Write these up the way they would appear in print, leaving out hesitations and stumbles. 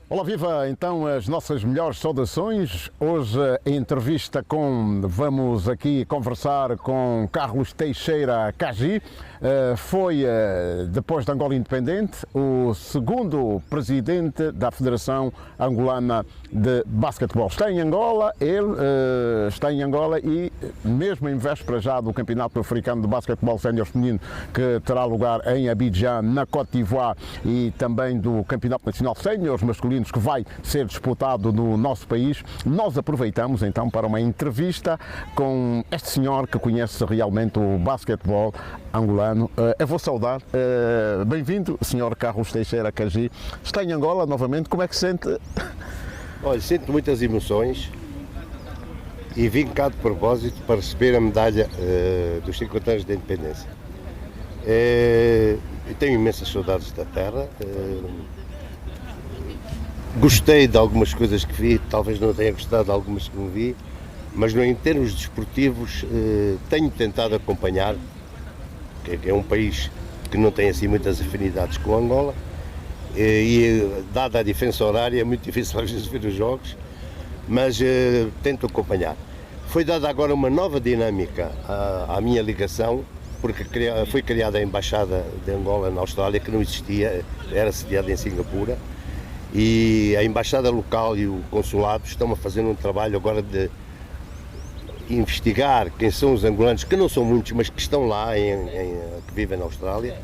Olá, viva! Então, as nossas melhores saudações. Hoje, a entrevista vamos aqui conversar com Carlos Teixeira Kaji. Foi, depois da Angola Independente, o segundo presidente da Federação Angolana de Basquetebol. Está em Angola, está em Angola e, mesmo em véspera já do Campeonato Africano de Basquetebol Sénior Feminino, que terá lugar em Abidjan, na Côte d'Ivoire, e também do Campeonato Nacional Sénior Masculino, que vai ser disputado no nosso país, nós aproveitamos então para uma entrevista com este senhor que conhece realmente o basquetebol angolano. Eu vou saudar. Bem-vindo, senhor Carlos Teixeira Kaji. Está em Angola novamente, como é que se sente? Olha, sinto muitas emoções e vim cá de propósito para receber a medalha dos 50 anos da independência. Eu tenho imensas saudades da terra. Gostei de algumas coisas que vi, talvez não tenha gostado de algumas que não vi, mas em termos desportivos tenho tentado acompanhar, que é um país que não tem assim muitas afinidades com Angola, e dada a diferença horária é muito difícil às vezes ver os jogos, mas tento acompanhar. Foi dada agora uma nova dinâmica à minha ligação, porque foi criada a Embaixada de Angola na Austrália, que não existia, era sediada em Singapura. E a Embaixada local e o Consulado estão a fazer um trabalho agora de investigar quem são os angolanos, que não são muitos, mas que estão lá, que vivem na Austrália,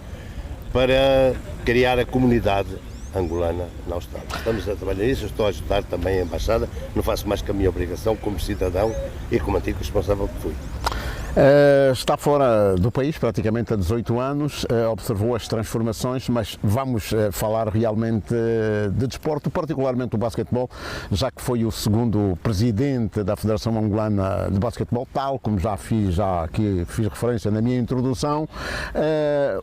para criar a comunidade angolana na Austrália. Estamos a trabalhar nisso, estou a ajudar também a Embaixada, não faço mais que a minha obrigação como cidadão e como antigo responsável que fui. Está fora do país praticamente há 18 anos, observou as transformações, mas vamos falar realmente de desporto, particularmente o basquetebol, já que foi o segundo presidente da Federação Angolana de Basquetebol, tal como já fiz referência na minha introdução.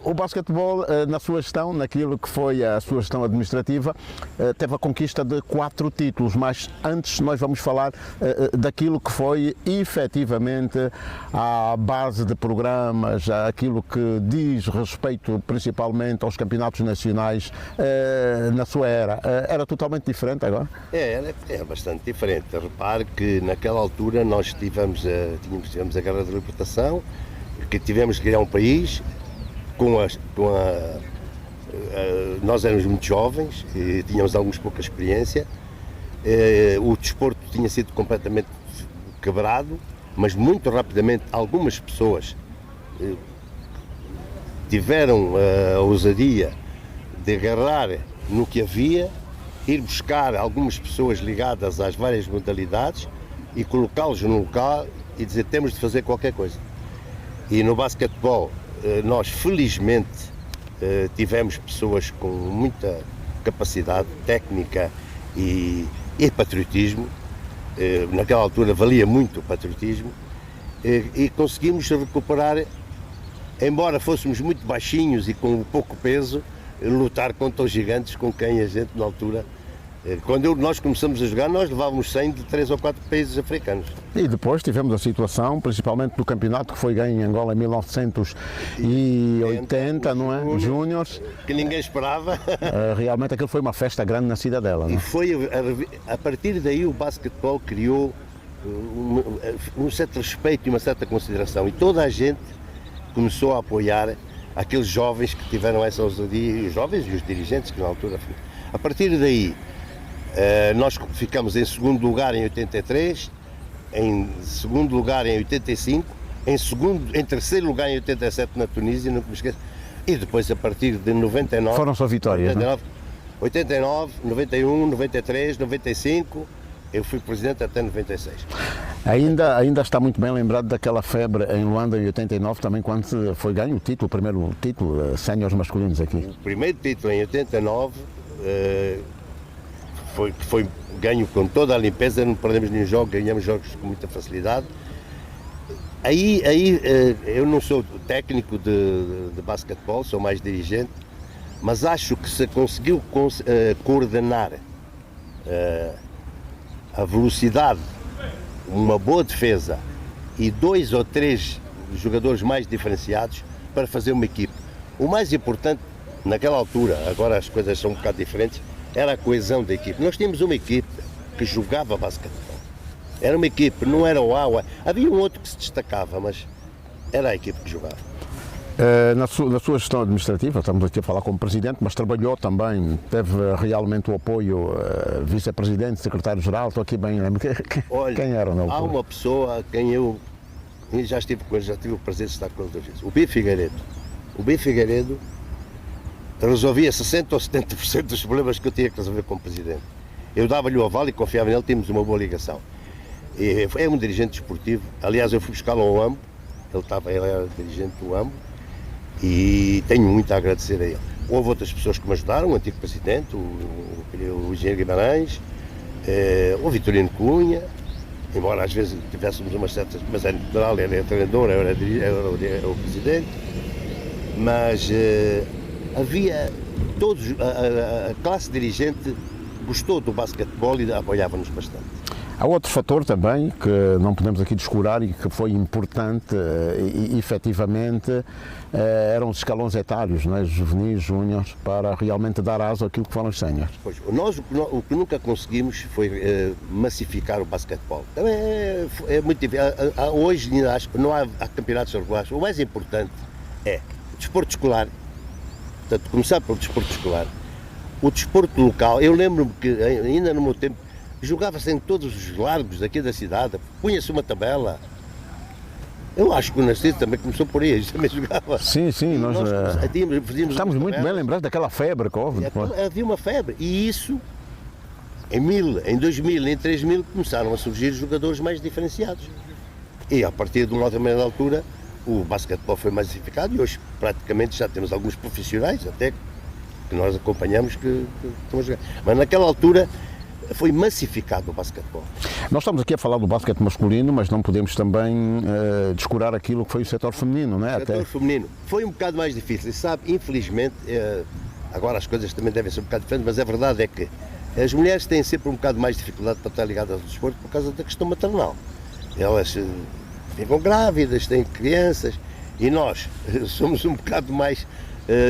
O basquetebol, na sua gestão, naquilo que foi a sua gestão administrativa, teve a conquista de 4 títulos, mas antes nós vamos falar daquilo que foi efetivamente a base de programas, aquilo que diz respeito principalmente aos campeonatos nacionais na sua era. Era totalmente diferente agora? É bastante diferente. Repare que naquela altura nós tivemos a Guerra da Libertação, que tivemos que criar um país nós éramos muito jovens e tínhamos alguma pouca experiência. O desporto tinha sido completamente quebrado, mas muito rapidamente algumas pessoas tiveram a ousadia de agarrar no que havia, ir buscar algumas pessoas ligadas às várias modalidades e colocá-los no local e dizer: temos de fazer qualquer coisa. E no basquetebol nós felizmente tivemos pessoas com muita capacidade técnica e patriotismo. Naquela altura valia muito o patriotismo e conseguimos recuperar, embora fôssemos muito baixinhos e com pouco peso, lutar contra os gigantes com quem a gente na altura, quando nós começamos a jogar, nós levávamos 100 de 3 ou 4 países africanos. E depois tivemos a situação, principalmente do campeonato que foi ganho em Angola em 1980, não é? Júniores. Que ninguém esperava. Realmente aquilo foi uma festa grande na cidadela, não é? E foi, a partir daí o basquetebol criou um certo respeito e uma certa consideração. E toda a gente começou a apoiar aqueles jovens que tiveram essa ousadia, os jovens e os dirigentes que na altura... A partir daí, nós ficamos em segundo lugar em 83, em segundo lugar em 85, em terceiro lugar em 87 na Tunísia, não me esqueço, e depois a partir de 99... Foram só vitórias, 89, 91, 93, 95, eu fui presidente até 96. Ainda está muito bem lembrado daquela febre em Luanda em 89, também quando foi ganho o primeiro título, séniores masculinos aqui. O primeiro título em 89 foi ganho com toda a limpeza, não perdemos nenhum jogo, ganhamos jogos com muita facilidade. Aí eu não sou técnico de basquetebol, sou mais dirigente, mas acho que se conseguiu coordenar a velocidade, uma boa defesa e 2 ou 3 jogadores mais diferenciados para fazer uma equipe. O mais importante naquela altura, agora as coisas são um bocado diferentes, era a coesão da equipe. Nós tínhamos uma equipe que jogava basquetebol. Era uma equipe, não era o AUA. Havia um outro que se destacava, mas era a equipe que jogava. Na sua gestão administrativa, estamos aqui a falar como presidente, mas trabalhou também, teve realmente o apoio, vice-presidente, secretário-geral, estou aqui bem, lembro. Olha, Quem era na altura? há uma pessoa a quem eu já estive com ele, já tive o prazer de estar com ele 2 vezes. O B. Figueiredo. O B. Figueiredo resolvia 60% ou 70% dos problemas que eu tinha que resolver como presidente. Eu dava-lhe o aval e confiava nele, tínhamos uma boa ligação. E é um dirigente desportivo. Aliás, eu fui buscá-lo ao AMBO, ele era dirigente do AMBO, e tenho muito a agradecer a ele. Houve outras pessoas que me ajudaram, o antigo presidente, o engenheiro Guimarães, o Vitorino Cunha, embora às vezes tivéssemos umas certas, mas era natural, ele era treinador, eu era o presidente, mas havia todos, a classe dirigente gostou do basquetebol e apoiava-nos bastante. Há outro fator também que não podemos aqui descurar e que foi importante e efetivamente eram os escalões etários, não é? Juvenis, júniores, para realmente dar asa àquilo que foram os séniores. Pois, nós o que nunca conseguimos foi massificar o basquetebol. Também é muito difícil. Hoje acho que não há campeonatos regulares. O mais importante é o desporto escolar, portanto, começar pelo desporto escolar. O desporto local, eu lembro-me que ainda no meu tempo jogava-se em todos os largos daqui da cidade, punha-se uma tabela. Eu acho que o Narciso também começou por aí, também jogava. Sim, nós fazíamos estamos muito bem lembrados daquela febre que houve. Havia uma febre e isso, em 2000, em 3000, começaram a surgir jogadores mais diferenciados. E a partir de uma determinada altura, o basquetebol foi massificado e hoje praticamente já temos alguns profissionais até que nós acompanhamos que estão a jogar. Mas naquela altura foi massificado o basquetebol. Nós estamos aqui a falar do basquete masculino, mas não podemos também descurar aquilo que foi o setor feminino, não é? O setor feminino foi um bocado mais difícil, sabe? Infelizmente, agora as coisas também devem ser um bocado diferentes, mas a verdade é que as mulheres têm sempre um bocado mais dificuldade para estar ligadas ao desporto por causa da questão maternal. Elas ficam grávidas, têm crianças e nós somos um bocado mais,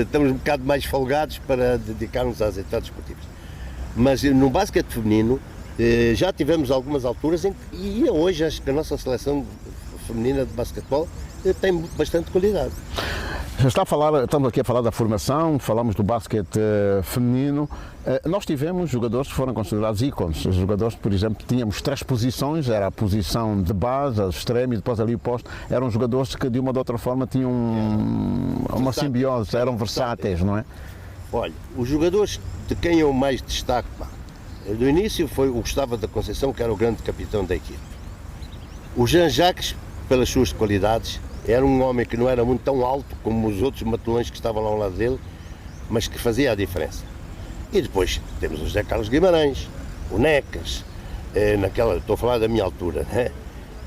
estamos um bocado mais folgados para dedicar-nos às atividades desportivas. Mas no basquete feminino já tivemos algumas alturas e hoje acho que a nossa seleção feminina de basquetebol tem bastante qualidade. Estamos aqui a falar da formação, falamos do basquete feminino. Nós tivemos jogadores que foram considerados ícones. Os jogadores, por exemplo, tínhamos 3 posições, era a posição de base, a extremo e depois ali o posto. Eram jogadores que de uma ou de outra forma tinham uma simbiose, eram versáteis, não é? Olha, os jogadores de quem eu mais destaco, no início foi o Gustavo da Conceição, que era o grande capitão da equipe. O Jean Jacques, pelas suas qualidades, era um homem que não era muito tão alto como os outros matelões que estavam lá ao lado dele, mas que fazia a diferença. E depois temos o José Carlos Guimarães, o Necas, estou a falar da minha altura, né?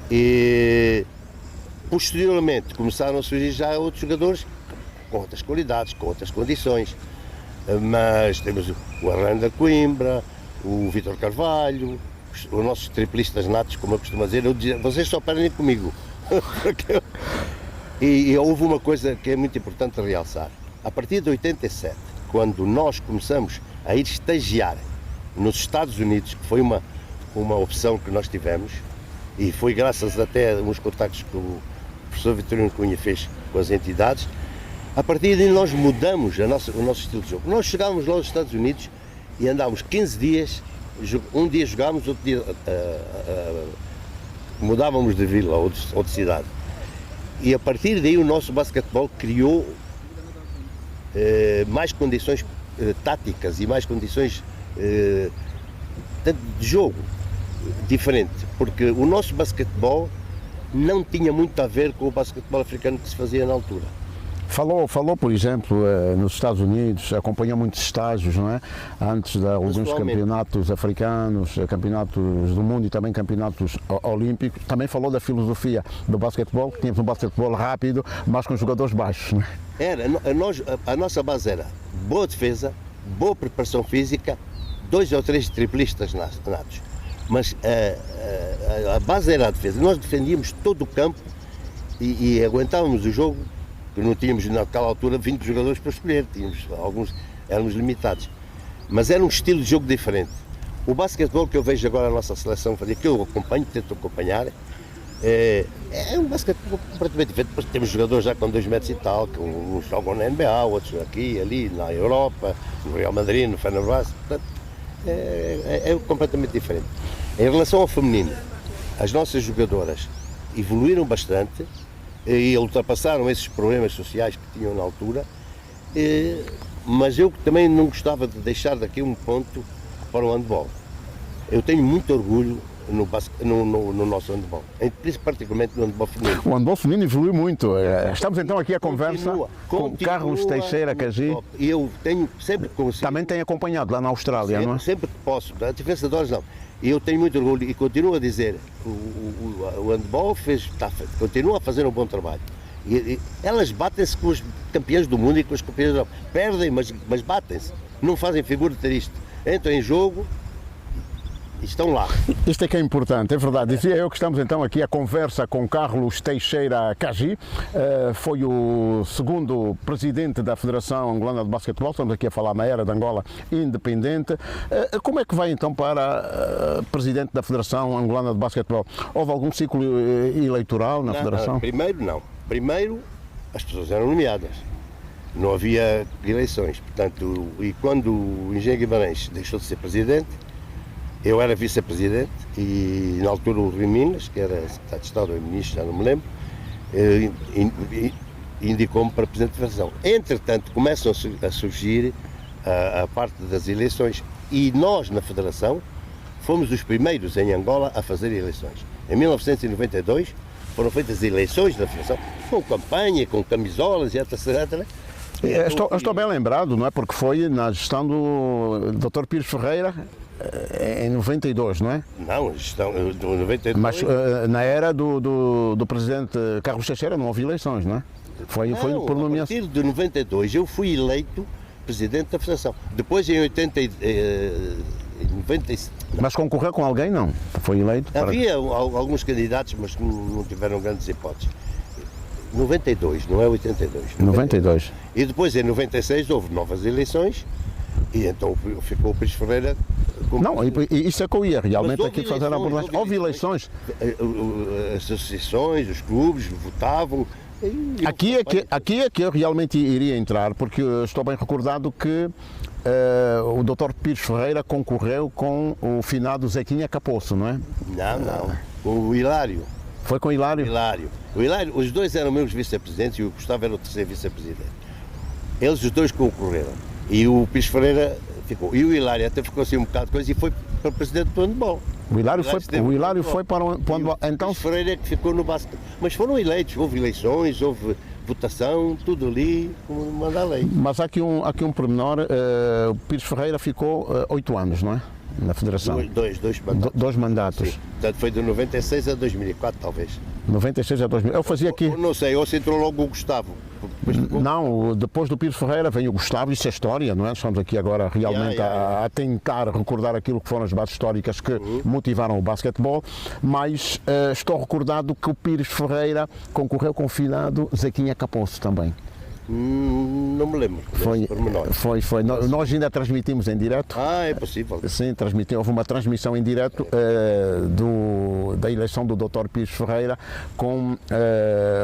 E posteriormente começaram a surgir já outros jogadores com outras qualidades, com outras condições. Mas temos o Arlando da Coimbra, o Vítor Carvalho, os nossos triplistas natos, como eu costumo dizer, vocês só parem comigo. E houve uma coisa que é muito importante realçar. A partir de 87, quando nós começamos a ir estagiar nos Estados Unidos, que foi uma opção que nós tivemos, e foi graças até a uns contactos que o professor Vitorino Cunha fez com as entidades, a partir daí nós mudamos o nosso estilo de jogo. Nós chegámos lá aos Estados Unidos e andávamos 15 dias, um dia jogávamos, outro dia mudávamos de vila ou de cidade. E a partir daí o nosso basquetebol criou mais condições táticas e mais condições de jogo diferente, porque o nosso basquetebol não tinha muito a ver com o basquetebol africano que se fazia na altura. Falou, por exemplo, nos Estados Unidos, acompanhou muitos estágios, não é? Antes de alguns campeonatos africanos, campeonatos do mundo e também campeonatos olímpicos. Também falou da filosofia do basquetebol, que tínhamos um basquetebol rápido, mas com jogadores baixos, não é? A nossa base era boa defesa, boa preparação física, 2 ou 3 triplistas natos. Mas a base era a defesa. Nós defendíamos todo o campo e aguentávamos o jogo, que não tínhamos naquela altura 20 jogadores para escolher, tínhamos alguns, éramos limitados. mas era um estilo de jogo diferente. O basquetebol que eu vejo agora a nossa seleção fazer, que eu acompanho, tento acompanhar, é um basquetebol completamente diferente. Depois temos jogadores já com 2 metros e tal, que uns jogam na NBA, outros aqui, ali, na Europa, no Real Madrid, no Fenerbahçe. Portanto, é completamente diferente. Em relação ao feminino, as nossas jogadoras evoluíram bastante e ultrapassaram esses problemas sociais que tinham na altura, mas eu também não gostava de deixar daqui um ponto para o handball. Eu tenho muito orgulho no nosso handball, particularmente no handball feminino. O handball feminino evoluiu muito. Estamos então aqui a conversa com Carlos Teixeira Cagi. E eu tenho sempre conseguido. Também tem acompanhado lá na Austrália, não é? Sempre que posso. A diferença de horas não. E eu tenho muito orgulho e continuo a dizer, o handball continua a fazer um bom trabalho. E elas batem-se com os campeões do mundo e com os campeões da Europa. Perdem, mas batem-se. Não fazem figura triste. Entram em jogo e estão lá. Isto é que é importante, é verdade. Dizia eu que estamos então aqui a conversa com Carlos Teixeira Cagi, foi o segundo presidente da Federação Angolana de Basquetebol, estamos aqui a falar na era de Angola independente. Como é que vai então para presidente da Federação Angolana de Basquetebol? Houve algum ciclo eleitoral na Federação? Primeiro não. Primeiro as pessoas eram nomeadas. Não havia eleições. Portanto, e quando o engenheiro Guimarães deixou de ser presidente, eu era vice-presidente e na altura o Rui Minas, que era secretário de Estado ou ministro, já não me lembro, indicou-me para presidente da Federação. Entretanto, começam a surgir a parte das eleições e nós, na Federação, fomos os primeiros em Angola a fazer eleições. Em 1992 foram feitas eleições na Federação, com campanha, com camisolas e etc. Estou bem lembrado, não é? Porque foi na gestão do Dr. Pires Ferreira em 92, não é? Não, gestão de 92. Mas na era do presidente Carlos Teixeira não houve eleições, não é? Foi por nomeação. A partir de 92 eu fui eleito presidente da Federação. Depois em 90. Mas concorreu com alguém, não? Foi eleito? Havia alguns candidatos, mas não tiveram grandes hipóteses. 92, não é 82. 92. E depois em 96 houve novas eleições e então ficou o Pires Ferreira. Não, isso é que eu ia realmente aqui fazer a abordagem. Houve eleições. As associações, os clubes votavam. Aqui é que eu realmente iria entrar, porque eu estou bem recordado que o Dr. Pires Ferreira concorreu com o finado Zequinha Capoço, não é? Não, com o Hilário. Foi com o Hilário? O Hilário, os dois eram meus vice-presidentes e o Gustavo era o terceiro vice-presidente. Eles os dois concorreram e o Pires Ferreira ficou. E o Hilário até ficou assim um bocado de coisa e foi para presidente do handball. O Hilário foi para o handball. Então o Ferreira é que ficou no basquete. Mas foram eleitos, houve eleições, houve votação, tudo ali, como manda a lei. Mas há aqui um pormenor, o Pires Ferreira ficou 8 anos, não é? Na Federação. Dois mandatos. Dois mandatos. Sim. Portanto, foi de 96 a 2004, talvez. 96 a 2000. Eu fazia aqui. Não sei, ou se entrou logo o Gustavo. Não, depois do Pires Ferreira vem o Gustavo, isso é história, não é? Estamos aqui agora realmente a tentar recordar aquilo que foram as bases históricas que motivaram o basquetebol, mas estou recordado que o Pires Ferreira concorreu com o finado Zequinha Capoço também. Não me lembro. Foi. Nós ainda transmitimos em direto. É possível. Sim, houve uma transmissão em direto da eleição do Dr. Pires Ferreira com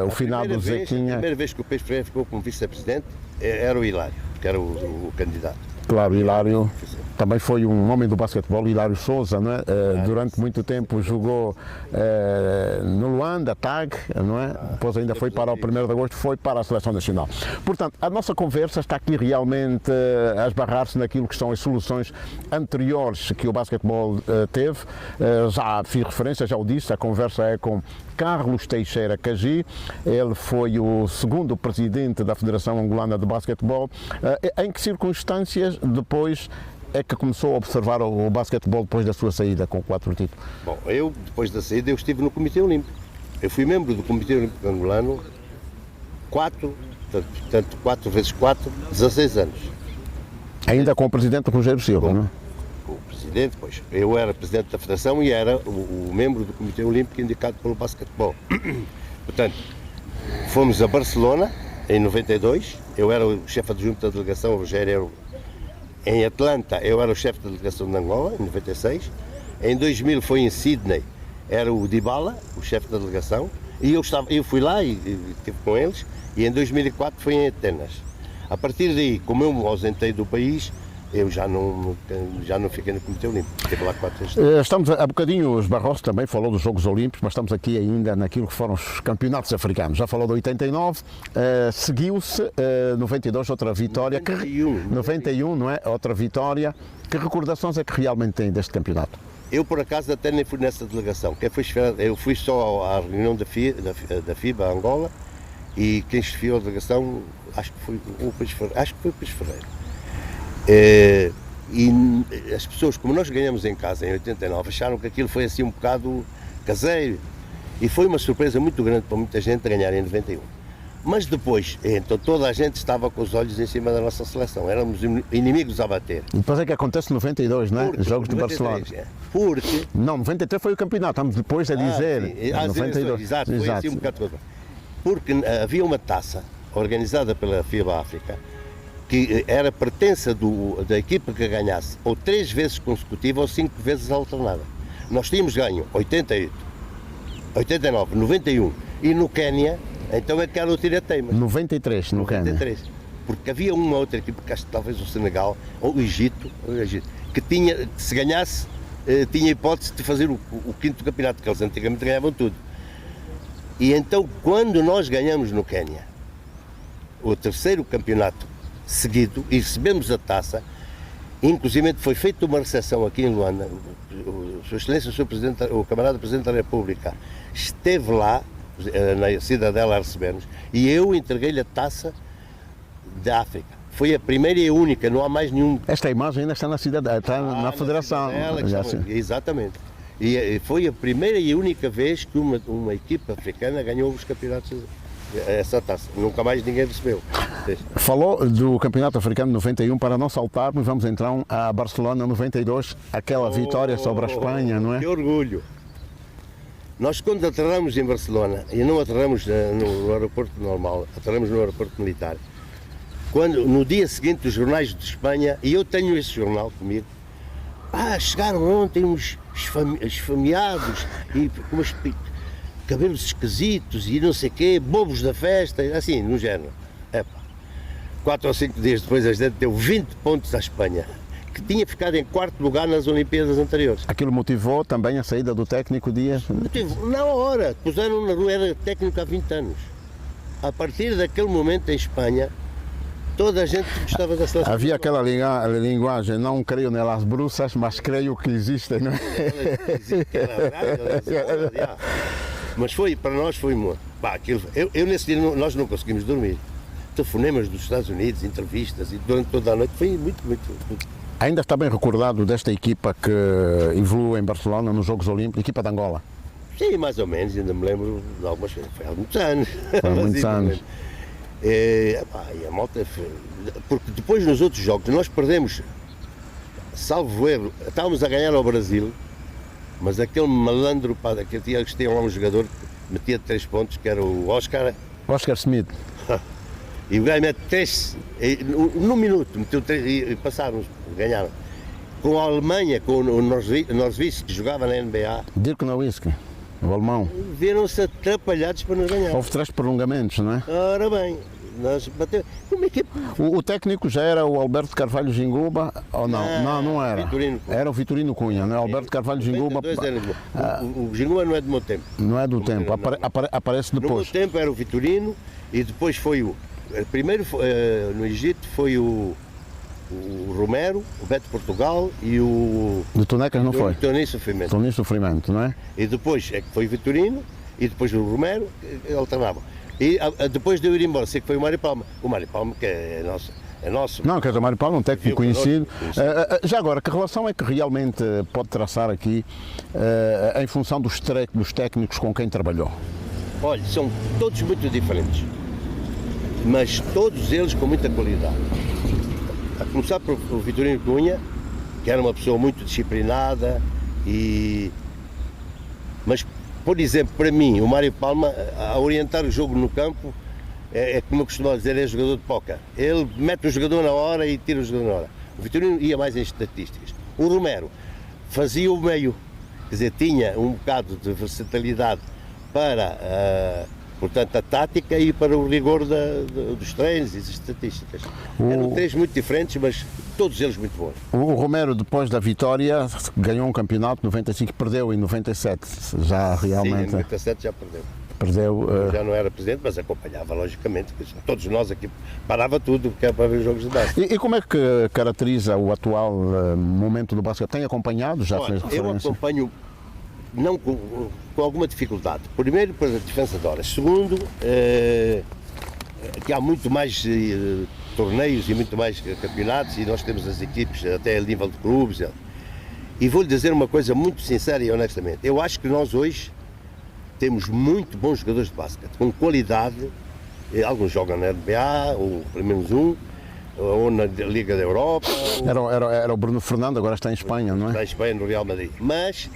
o finado Zequinha. A primeira vez que o Pires Ferreira ficou como vice-presidente era o Hilário, que era o candidato. Claro, Hilário também foi um homem do basquetebol, Hilário Souza, não é? Durante muito tempo jogou no Luanda, TAG, não é? Depois ainda foi para o 1º de agosto, foi para a Seleção Nacional. Portanto, a nossa conversa está aqui realmente a esbarrar-se naquilo que são as soluções anteriores que o basquetebol teve. Já fiz referência, já o disse, a conversa é com Carlos Teixeira Cagi, ele foi o segundo presidente da Federação Angolana de Basquetebol. Em que circunstâncias depois é que começou a observar o basquetebol depois da sua saída com 4 títulos? Bom, eu depois da saída eu estive no Comitê Olímpico. Eu fui membro do Comitê Olímpico Angolano 4 vezes 4, 16 anos. Ainda com o presidente Rogério Silva, não é? Com o presidente, pois. Eu era presidente da Federação e era o membro do Comitê Olímpico indicado pelo basquetebol. Portanto, fomos a Barcelona em 92, eu era o chefe adjunto da delegação, o Rogério era em Atlanta eu era o chefe da delegação de Angola, em 96. Em 2000 foi em Sydney, era o Dybala, o chefe da delegação. E eu fui lá e estive com eles. E em 2004 foi em Atenas. A partir daí, como eu me ausentei do país, eu já não fiquei no Comitê Olímpico. Estive lá 4 anos. Estamos há bocadinho, os Barroso também falou dos Jogos Olímpicos, mas estamos aqui ainda naquilo que foram os campeonatos africanos. Já falou de 89, seguiu-se 92, outra vitória. 91, não é? Outra vitória. Que recordações é que realmente tem deste campeonato? Eu, por acaso, até nem fui nessa delegação. Eu fui só à reunião da FIBA Angola, e quem chefiou a delegação, acho que foi o Pires Ferreira. E as pessoas, como nós ganhamos em casa em 89, acharam que aquilo foi assim um bocado caseiro. E foi uma surpresa muito grande para muita gente ganhar em 91. Mas depois, então toda a gente estava com os olhos em cima da nossa seleção. Éramos inimigos a bater. E depois é que acontece 92, não é? Jogos de Barcelona. Porque... Não, 93 foi o campeonato, estamos depois a dizer. 92. Exato, foi assim um bocado. Porque havia uma taça organizada pela FIBA África que era pertença da equipa que ganhasse ou 3 vezes consecutiva ou 5 vezes alternada. Nós tínhamos ganho 88, 89, 91 e no Quénia, então é que era o tira-teima. 93 no Quénia. Porque havia uma outra equipa, que acho que talvez o Senegal ou o Egito, que se ganhasse, tinha hipótese de fazer o 5º campeonato, que eles antigamente ganhavam tudo. E então, quando nós ganhamos no Quénia o 3º campeonato seguido e recebemos a taça, inclusive foi feita uma recepção aqui em Luanda, Sua Excelência, o camarada Presidente da República esteve lá, na cidadela, a receber-nos, e eu entreguei-lhe a taça da África. Foi a primeira e a única, não há mais nenhum. Esta imagem ainda está na cidade, está na Federação. Exatamente. E foi a primeira e a única vez que uma equipa africana ganhou os campeonatos, essa taça. Nunca mais ninguém recebeu. Falou do campeonato africano 91, para não saltarmos, vamos então a Barcelona 92, aquela vitória sobre a Espanha, não é? Que orgulho! Nós, quando aterramos em Barcelona, e não aterramos no aeroporto normal, aterramos no aeroporto militar, no dia seguinte os jornais de Espanha, e eu tenho esse jornal comigo, chegaram ontem uns esfameados e com umas cabelos esquisitos e não sei o quê, bobos da festa, assim, no género. 4 ou 5 dias depois a gente deu 20 pontos à Espanha, que tinha ficado em 4º lugar nas Olimpíadas anteriores. Aquilo motivou também a saída do técnico Dias? Na hora, puseram na rua, era técnico há 20 anos. A partir daquele momento em Espanha, toda a gente gostava da seleção. Havia aquela linguagem, não creio nelas bruxas, mas creio que existem, não é? Mas para nós foi muito. Eu nesse dia, nós não conseguimos dormir. Telefonemas dos Estados Unidos, entrevistas, e durante toda a noite foi muito. Ainda está bem recordado desta equipa que evoluiu em Barcelona nos Jogos Olímpicos, equipa de Angola? Sim, mais ou menos, ainda me lembro de algumas coisas, foi há muitos anos. Há muitos anos. E a malta, porque depois nos outros jogos nós perdemos, salvo erro, estávamos a ganhar ao Brasil, mas aquele malandro, que tinha lá um jogador que metia 3 pontos, que era o Oscar Smith. E o gajo mete 3, num minuto, meteu 3 e passaram, ganharam. Com a Alemanha, com o Norsvik, que jogava na NBA. Dirk Nowitzki, o alemão. Viram-se atrapalhados para nos ganhar. Houve 3 prolongamentos, não é? Ora bem, nós batemos. Como é que é? O técnico já era o Alberto Carvalho Ginguba ou não? Não era. Era o Vitorino Cunha, não é? Alberto Carvalho Ginguba. O Ginguba não é do meu tempo. Não é do tempo, aparece depois. No meu tempo era o Vitorino e depois foi primeiro no Egito foi o Romero, o Beto Portugal e o... De Tonecas não foi? Toninho Sofrimento. Toninho Sofrimento, não é? E depois é que foi o Vitorino e depois o Romero, alternavam. E depois de eu ir embora, sei que foi o Mário Palma. O Mário Palma, que é nosso. Não, quer dizer, o Mário Palma é um técnico conhecido. Já agora, que relação é que realmente pode traçar aqui em função dos técnicos com quem trabalhou? Olha, são todos muito diferentes, mas todos eles com muita qualidade. A começar pelo Vitorino Cunha, que era uma pessoa muito disciplinada, mas, por exemplo, para mim, o Mário Palma, a orientar o jogo no campo, é como eu costumo dizer, é jogador de póquer. Ele mete o jogador na hora e tira o jogador na hora. O Vitorino ia mais em estatísticas. O Romero fazia o meio, quer dizer, tinha um bocado de versatilidade para, portanto, a tática e para o rigor dos treinos e das estatísticas. Eram três muito diferentes, mas todos eles muito bons. O Romero, depois da vitória, ganhou um campeonato, 95, perdeu em 97, já realmente... Sim, em 97 já perdeu. Perdeu... Já não era presidente, mas acompanhava, logicamente. Todos nós aqui, parava tudo, que é para ver os jogos de basquete. E como é que caracteriza o atual momento do basquete? Tem acompanhado? Já fez referência? Eu acompanho, não com alguma dificuldade. Primeiro, pela diferença de horas. Segundo, que há muito mais torneios e muito mais campeonatos, e nós temos as equipes até a nível de clubes. E vou-lhe dizer uma coisa muito sincera e honestamente. Eu acho que nós hoje temos muito bons jogadores de basquete, com qualidade. Alguns jogam na NBA, ou pelo menos um, ou na Liga da Europa. Era o Bruno Fernando, agora está em Espanha, não é? Está em Espanha, no Real Madrid. Mas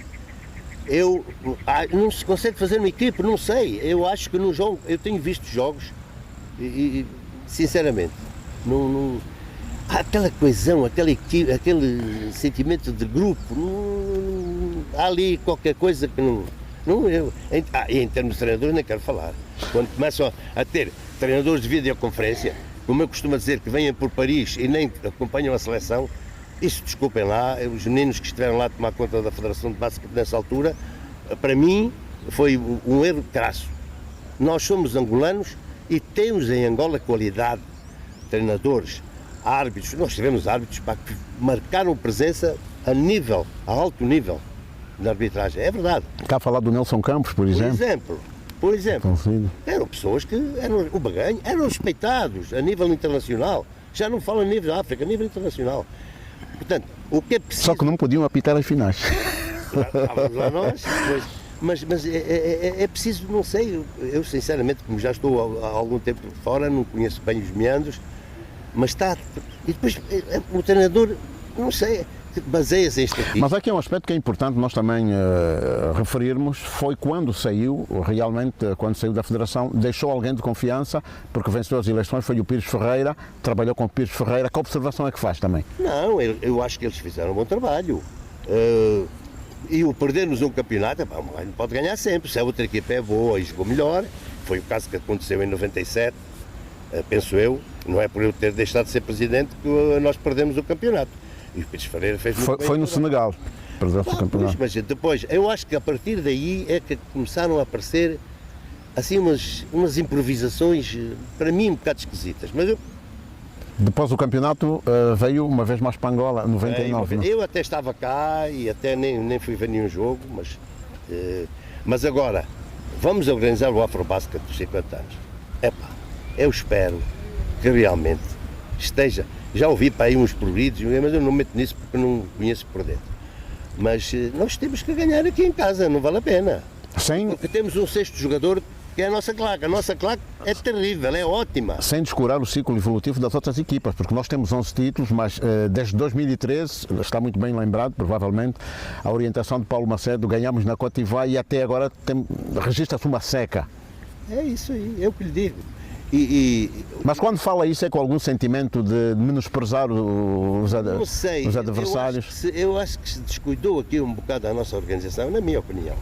não se consegue fazer uma equipe, não sei. Eu acho que no jogo, eu tenho visto jogos e sinceramente, não, há aquela coesão, aquele sentimento de grupo. Há ali qualquer coisa que não. E em termos de treinadores nem quero falar. Quando começam a ter treinadores de videoconferência, como eu costumo dizer, que vêm por Paris e nem acompanham a seleção, isso, desculpem lá, os meninos que estiveram lá a tomar conta da Federação de Basquete nessa altura, para mim foi um erro crasso. Nós somos angolanos e temos em Angola qualidade, treinadores, árbitros. Nós tivemos árbitros que marcaram presença a alto nível na arbitragem, é verdade. Está a falar do Nelson Campos, por exemplo? Por exemplo, eram pessoas que eram o baganho, eram respeitados a nível internacional. Já não falo a nível da África, a nível internacional. Portanto, o que é preciso... Só que não podiam apitar as finais. Estávamos lá nós, mas é preciso, não sei, eu sinceramente, como já estou há algum tempo fora, não conheço bem os meandros, mas está... E depois o treinador, não sei... baseia-se em estatística. Mas aqui é um aspecto que é importante nós também referirmos, foi quando saiu, realmente, quando saiu da Federação, deixou alguém de confiança, porque venceu as eleições, foi o Pires Ferreira, trabalhou com o Pires Ferreira. Que observação é que faz também? Não, eu acho que eles fizeram um bom trabalho. E o perdermos um campeonato, não pode ganhar sempre. Se a outra equipa é boa e jogou melhor, foi o caso que aconteceu em 97, penso eu, não é por eu ter deixado de ser presidente que nós perdemos o campeonato. E o Pires Ferreira fez muito bem. Foi no Senegal, perdeu-se o campeonato. Mas depois, eu acho que a partir daí é que começaram a aparecer assim umas improvisações, para mim, um bocado esquisitas. Mas depois do campeonato veio uma vez mais para Angola, 99. Eu até estava cá e até nem fui ver nenhum jogo, mas agora, vamos organizar o Afrobasket dos 50 anos. Eu espero que realmente esteja... Já ouvi para aí uns pruridos, mas eu não meto nisso porque não conheço por dentro. Mas nós temos que ganhar aqui em casa, não vale a pena. Sem... Porque temos um sexto jogador que é a nossa claque. A nossa claque é terrível, é ótima. Sem descurar o ciclo evolutivo das outras equipas, porque nós temos 11 títulos, mas desde 2013, está muito bem lembrado, provavelmente, a orientação de Paulo Macedo, ganhamos na Côte d'Ivoire e até agora registra-se uma seca. É isso aí, é o que lhe digo. Mas quando fala isso é com algum sentimento de menosprezar os adversários? Eu acho que se descuidou aqui um bocado a nossa organização, na minha opinião.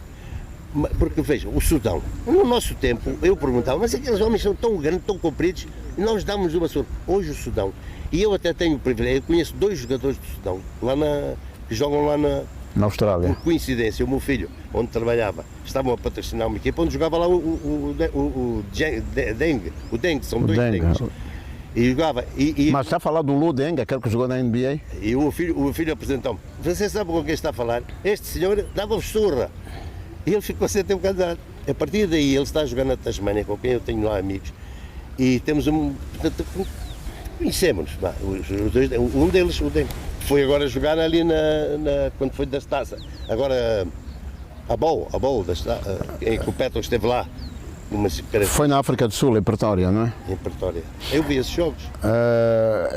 Porque veja, o Sudão, no nosso tempo, eu perguntava, mas aqueles homens são tão grandes, tão compridos, e nós damos uma sorte. Hoje o Sudão, e eu até tenho o privilégio, eu conheço 2 jogadores do Sudão, que jogam lá na Austrália. Por coincidência, o meu filho, onde trabalhava, estavam a patrocinar uma equipa onde jogava lá o Deng, são 2 Dengues. E jogava. Mas está a falar do Lu Deng, aquele que jogou na NBA? E o filho apresentou-me. Você sabe com quem está a falar? Este senhor dava-vos surra. E ele ficou sem ter um candidato. A partir daí ele está a jogar na Tasmânia, com quem eu tenho lá amigos. E temos conhecemos-nos. Um deles, o Deng, foi agora jogar ali quando foi das taças. Agora a bowl em que o Petro esteve lá. Foi na África do Sul, em Pretória, não é? Em Pretória. Eu vi esses jogos.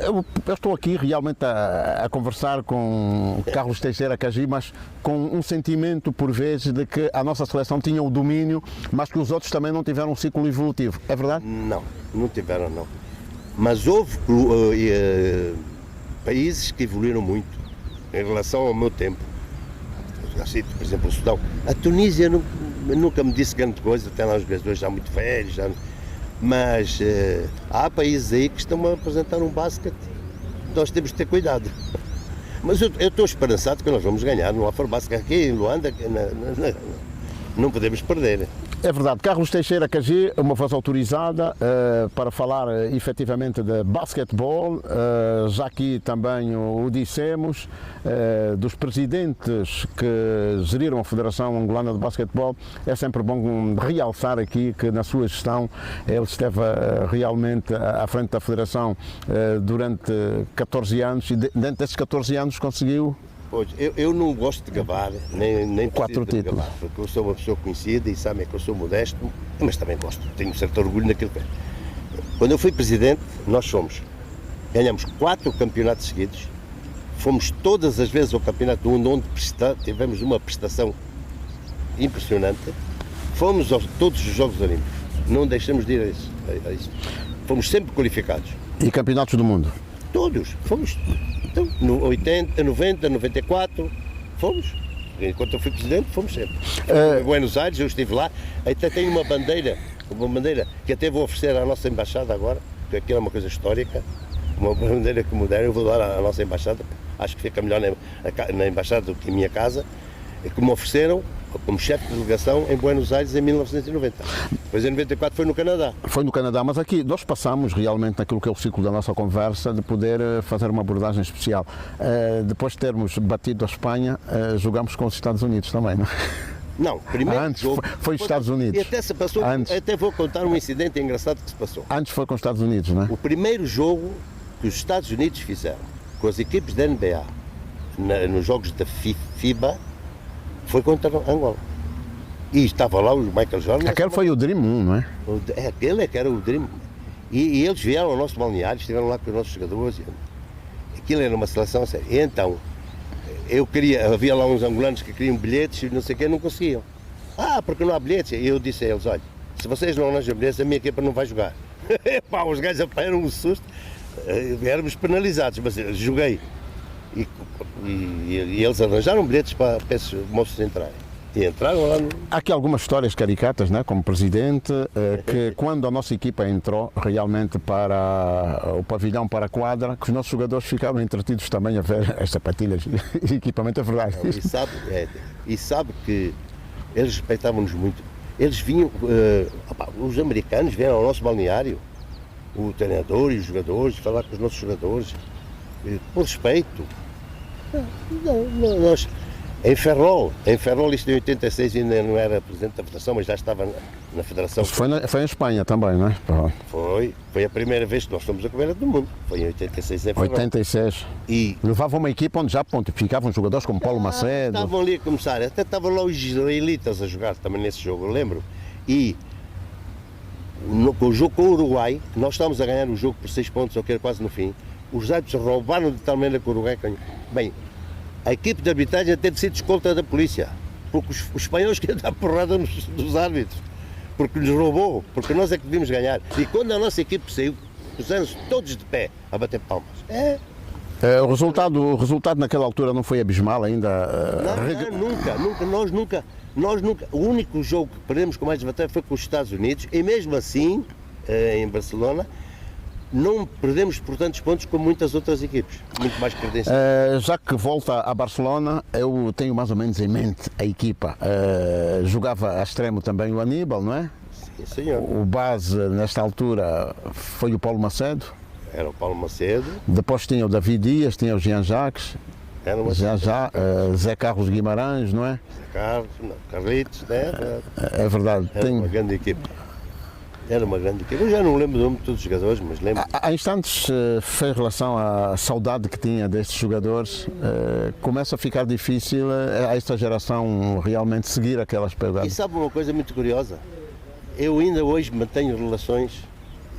Eu estou aqui realmente a conversar com Carlos Teixeira Cagi, mas com um sentimento, por vezes, de que a nossa seleção tinha o domínio, mas que os outros também não tiveram um ciclo evolutivo. É verdade? Não tiveram, não. Mas houve países que evoluíram muito em relação ao meu tempo. Assim, por exemplo, o Sudão. A Tunísia nunca me disse grande coisa, até lá os jogadores já muito velhos, mas há países aí que estão a apresentar um basquete. Nós temos de ter cuidado. Mas eu estou esperançado que nós vamos ganhar no Afrobasket aqui em Luanda, não podemos perder. É verdade. Carlos Teixeira Cagi, uma voz autorizada para falar efetivamente de basquetebol. Já aqui também o dissemos, dos presidentes que geriram a Federação Angolana de Basquetebol. É sempre bom realçar aqui que na sua gestão ele esteve realmente à frente da Federação durante 14 anos e dentro desses 14 anos conseguiu... Pois, eu não gosto de gabar, nem 4 títulos. Gabar, porque eu sou uma pessoa conhecida e sabem que eu sou modesto, mas também gosto, tenho um certo orgulho naquilo que é. Quando eu fui presidente, nós ganhamos 4 campeonatos seguidos, fomos todas as vezes ao campeonato do mundo, onde tivemos uma prestação impressionante, fomos a todos os Jogos Olímpicos, não deixamos de ir a isso. Fomos sempre qualificados. E campeonatos do mundo? Todos, fomos. Então, no 80, 90, 94, fomos. Enquanto eu fui presidente, fomos sempre. Em Buenos Aires, eu estive lá, até tenho uma bandeira que até vou oferecer à nossa embaixada agora, porque aquilo é uma coisa histórica, uma bandeira que me deram, eu vou dar à nossa embaixada, acho que fica melhor na embaixada do que em minha casa, que me ofereceram como chefe de delegação em Buenos Aires em 1990. Depois em 94 foi no Canadá. Foi no Canadá, mas aqui nós passamos realmente naquilo que é o ciclo da nossa conversa de poder fazer uma abordagem especial. Depois de termos batido a Espanha, jogamos com os Estados Unidos também, não é? Não, primeiro antes jogo, foi os Estados Unidos. E até se passou, até vou contar um incidente engraçado que se passou. Antes foi com os Estados Unidos, não é? O primeiro jogo que os Estados Unidos fizeram com as equipes da NBA nos jogos da FIBA foi contra Angola. E estava lá o Michael Jordan. Aquele foi o Dream 1, não é? Aquele é que era o Dream. E eles vieram ao nosso balneário, estiveram lá com os nossos jogadores. Aquilo era uma seleção séria. E então, havia lá uns angolanos que queriam bilhetes e não sei o que, não conseguiam. Porque não há bilhetes. E eu disse a eles, olha, se vocês não arranjam bilhetes, a minha equipa não vai jogar. Os gajos apanharam um susto, éramos penalizados, mas eu joguei. E eles arranjaram bilhetes para esses moços entrarem. E entraram lá no... Há aqui algumas histórias caricatas, né, como presidente, que quando a nossa equipa entrou realmente para o pavilhão, para a quadra, que os nossos jogadores ficaram entretidos também a ver as sapatilhas e equipamento, é verdade. E sabe que eles respeitavam-nos muito. Eles vinham, os americanos vieram ao nosso balneário, o treinador e os jogadores, falar com os nossos jogadores, por respeito. Nós, em Ferrol, isto em 86 ainda não era presidente da Federação, mas já estava na Federação. Foi em Espanha também, não é? Foi a primeira vez que nós fomos a Campeonato do Mundo, foi em 86 em Ferrol. 86. E levava uma equipa onde já ficavam jogadores como Paulo Macedo. Estavam ali a começar, até estavam lá os israelitas a jogar também nesse jogo, eu lembro. E com o jogo com o Uruguai, nós estávamos a ganhar o jogo por 6 pontos, ou que era quase no fim. Os árbitros roubaram de tal maneira que o Uruguai ganhou. Bem, a equipe de arbitragem teve sido escolta da polícia, porque os espanhóis queriam dar porrada nos árbitros, porque nos roubou, porque nós é que devíamos ganhar. E quando a nossa equipe saiu, puseram-se todos de pé a bater palmas. O resultado naquela altura não foi abismal ainda? Nunca. O único jogo que perdemos com mais vantagem foi com os Estados Unidos, e mesmo assim, em Barcelona, não perdemos por tantos pontos como muitas outras equipes, muito mais credenciadas. Já que volta a Barcelona, eu tenho mais ou menos em mente a equipa. Jogava a extremo também o Aníbal, não é? Sim, senhor. O base, nesta altura, foi o Paulo Macedo. Era o Paulo Macedo. Depois tinha o David Dias, tinha o Jean Jacques. Zé Carlos Guimarães, não é? Zé Carlos, Carlitos, né? É verdade. Era uma grande equipe. Eu já não lembro o nome de todos os jogadores, mas lembro. Há instantes fez relação à saudade que tinha destes jogadores. Começa a ficar difícil a esta geração realmente seguir aquelas pegadas. E sabe uma coisa muito curiosa? Eu ainda hoje mantenho relações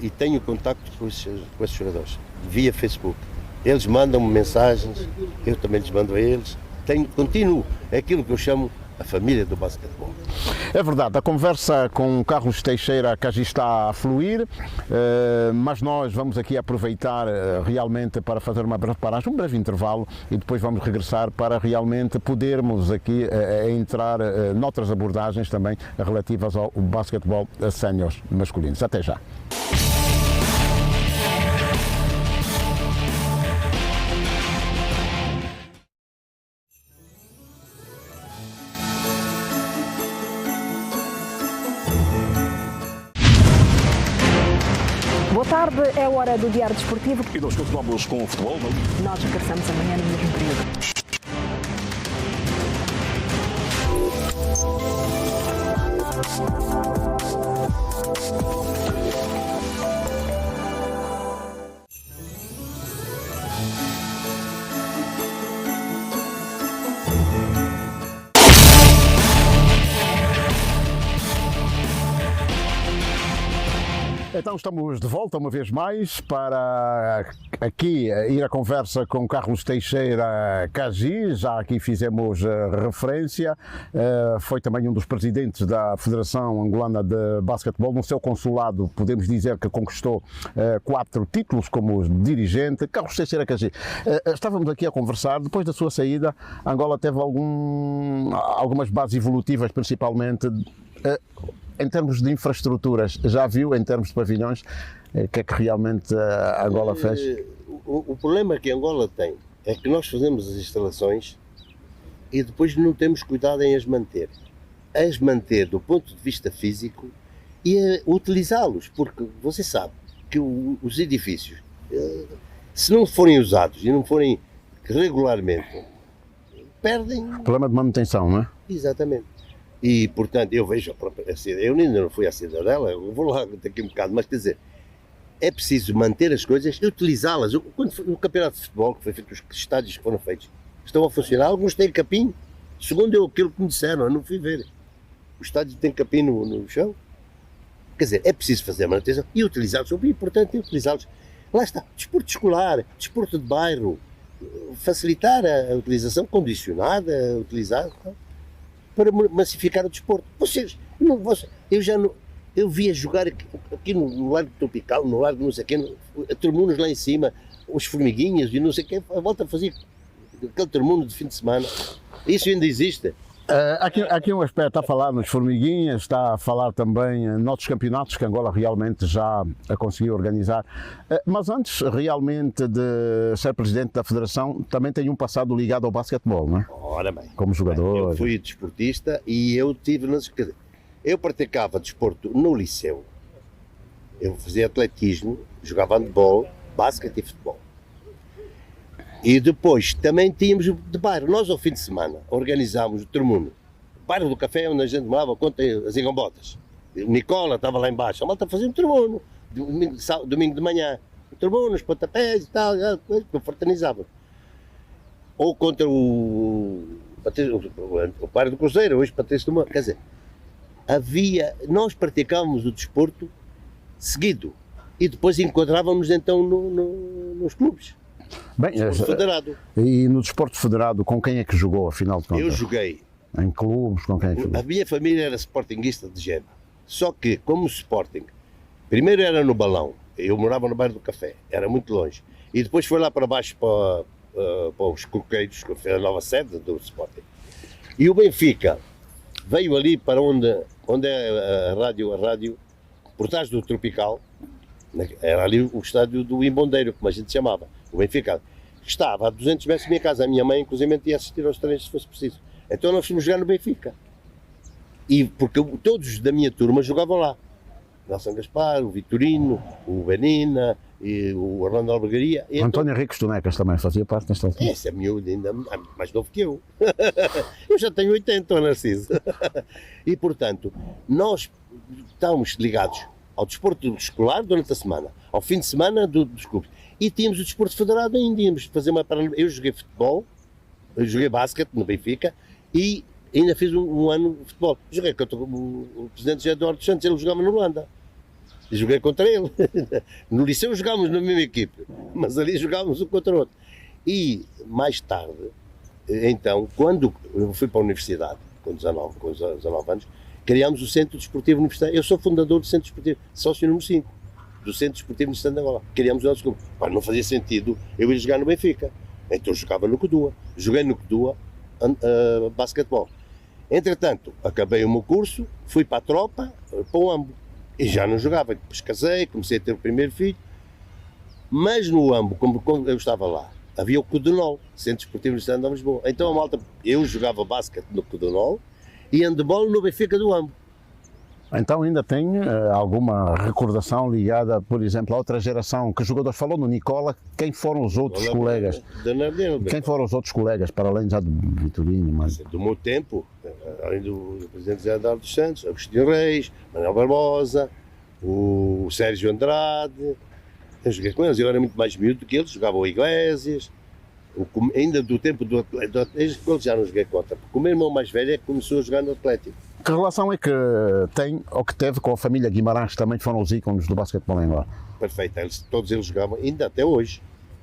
e tenho contacto com esses jogadores, via Facebook. Eles mandam-me mensagens, eu também lhes mando a eles. Continuo aquilo que eu chamo a família do basquetebol. É verdade, a conversa com Carlos Teixeira Cagi está a fluir, mas nós vamos aqui aproveitar realmente para fazer uma breve paragem, um breve intervalo, e depois vamos regressar para realmente podermos aqui entrar noutras abordagens também relativas ao basquetebol sénior masculinos. Até já. Boa tarde, é hora do Diário Desportivo. E nós continuamos com o futebol. Nós regressamos amanhã no mesmo período. Então estamos de volta uma vez mais para aqui ir à conversa com Carlos Teixeira Cagi. Já aqui fizemos referência, foi também um dos presidentes da Federação Angolana de Basquetebol. No seu consulado podemos dizer que conquistou 4 títulos como dirigente. Carlos Teixeira Cagi, estávamos aqui a conversar, depois da sua saída, Angola teve algumas bases evolutivas, principalmente em termos de infraestruturas. Já viu, em termos de pavilhões, o que é que realmente a Angola fez? O problema que a Angola tem é que nós fazemos as instalações e depois não temos cuidado em as manter. As manter do ponto de vista físico e utilizá-los, porque você sabe que os edifícios, se não forem usados e não forem regularmente, perdem... Problema de manutenção, não é? Exatamente. E, portanto, eu vejo a própria eu ainda não fui à Cidadela, eu vou lá daqui um bocado, mas quer dizer, é preciso manter as coisas e utilizá-las. Quando foi no campeonato de futebol, que foi feito, os estádios que foram feitos, estão a funcionar, alguns têm capim, segundo aquilo que me disseram, eu não fui ver. O estádio tem capim no chão. Quer dizer, é preciso fazer a manutenção e utilizá-los, o importante é utilizá-los. Lá está, desporto escolar, desporto de bairro, facilitar a utilização condicionada, utilizar... para massificar o desporto. Eu via jogar aqui no Largo Tropical, no Largo não sei o quê, termunos lá em cima, os formiguinhas e não sei o quê, a volta a fazer aquele termuno de fim de semana. Isso ainda existe. Aqui um aspecto, está a falar nos formiguinhas, está a falar também noutros campeonatos que Angola realmente já conseguiu organizar. Mas antes realmente de ser presidente da Federação, também tem um passado ligado ao basquetebol, não é? Ora bem. Como jogador. Eu fui desportista e eu tive... Eu praticava desporto no liceu. Eu fazia atletismo, jogava handball, basquete e futebol. E depois também tínhamos de bairro. Nós, ao fim de semana, organizámos o termuno. O bairro do Café, onde a gente morava, conta as engambotas. O Nicola estava lá embaixo. A malta fazia um termuno. Domingo de manhã. Um termuno, os pontapés e tal. Eu fraternizava. Ou contra o bairro do Cruzeiro, hoje Patrício do Mar. Quer dizer, nós praticávamos o desporto seguido. E depois enquadrávamos então nos clubes. Bem, federado. E no desporto federado, com quem é que jogou, afinal de contas? Eu joguei. Em clubes, com quem é que jogou? A minha família era sportinguista de Gema. Só que, como o Sporting, primeiro era no Balão, eu morava no bairro do Café, era muito longe. E depois foi lá para baixo para os Coqueiros, que foi a nova sede do Sporting. E o Benfica veio ali para onde é a rádio, por trás do Tropical, era ali o estádio do Imbondeiro, como a gente chamava. O Benfica estava a 200 metros da minha casa. A minha mãe, inclusive, ia assistir aos treinos se fosse preciso. Então nós fomos jogar no Benfica. E porque todos da minha turma jogavam lá. Nelson Gaspar, o Vitorino, o Benina, e o Orlando Albergaria. O António Henriques Tonecas também fazia parte desta altura. Esse é miúdo, ainda mais novo que eu. Eu já tenho 80, Narciso. E, portanto, nós estávamos ligados ao desporto escolar durante a semana, ao fim de semana dos clubes. E tínhamos o desporto federado ainda, íamos fazer uma... Eu joguei futebol, eu joguei basquete no Benfica e ainda fiz um ano de futebol. Joguei contra o presidente José Eduardo Santos, ele jogava na Holanda. Eu joguei contra ele. No liceu jogávamos na mesma equipe, mas ali jogávamos um contra o outro. E mais tarde, então, quando eu fui para a universidade, com 19 anos, criámos o Centro Desportivo Universitário. Eu sou fundador do Centro Desportivo, sócio número 5, do Centro Desportivo Universitário de Angola. Criámos o nosso clube. Pá, não fazia sentido eu ir jogar no Benfica. Então eu jogava no Codua. Joguei no Codua basquetebol. Entretanto, acabei o meu curso, fui para a tropa, para o AMBO. E já não jogava. Depois casei, comecei a ter o primeiro filho. Mas no AMBO, como eu estava lá, havia o Codenol, Centro Desportivo Universitário de Lisboa. Então a malta, eu jogava basquete no Codenol e handebol no Benfica do AMBO. Então ainda tem alguma recordação ligada, por exemplo, à outra geração? Que jogadores falou no Nicola, quem foram os outros colegas? Quem foram os outros colegas, para além já do Vitorino? Mas... Do meu tempo, além do presidente José Eduardo dos Santos, Agostinho Reis, Manuel Barbosa, o Sérgio Andrade. Eu joguei com eles, eu era muito mais miúdo do que eles, jogava o Iglesias. Ainda do tempo do Atlético, eles já não joguei contra, porque o meu irmão mais velho é que começou a jogar no Atlético. Que relação é que tem ou que teve com a família Guimarães, que também foram os ícones do basquetebol em Angola? Perfeito, todos eles jogavam, ainda até hoje.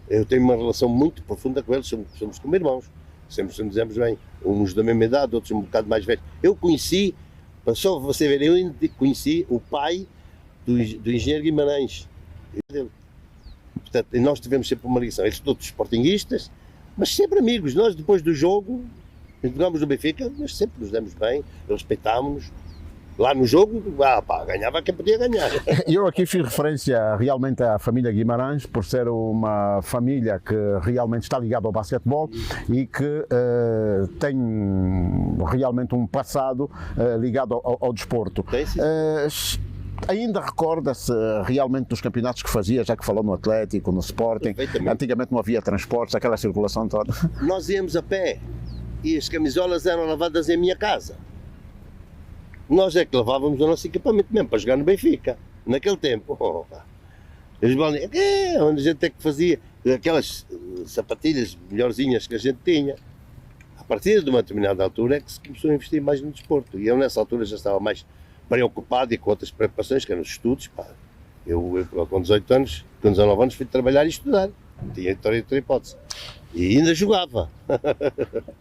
Eu tenho uma relação muito profunda com eles, somos como irmãos, sempre nos dizemos bem, uns da mesma idade, outros um bocado mais velhos. Eu conheci, só você ver, eu ainda conheci o pai do engenheiro Guimarães. Portanto, nós tivemos sempre uma ligação, eles todos sportinguistas, mas sempre amigos. Nós, depois do jogo, jogámos no Benfica, mas sempre nos demos bem, respeitámos-nos. Lá no jogo, ganhava quem podia ganhar. Eu aqui fiz referência realmente à família Guimarães, por ser uma família que realmente está ligada ao basquetebol e que tem realmente um passado ligado ao desporto. Tem, sim. Ainda recorda-se realmente dos campeonatos que fazia, já que falou no Atlético, no Sporting? Antigamente não havia transportes, aquela circulação toda. Nós íamos a pé e as camisolas eram lavadas em minha casa. Nós é que levávamos o nosso equipamento mesmo para jogar no Benfica, naquele tempo. Eles vão dizer, onde a gente é que fazia aquelas sapatilhas melhorzinhas que a gente tinha. A partir de uma determinada altura é que se começou a investir mais no desporto. E eu nessa altura já estava mais preocupado e com outras preocupações, que eram os estudos. Eu com 18 anos, com 19 anos, fui trabalhar e estudar. Não tinha outra hipótese. E ainda jogava.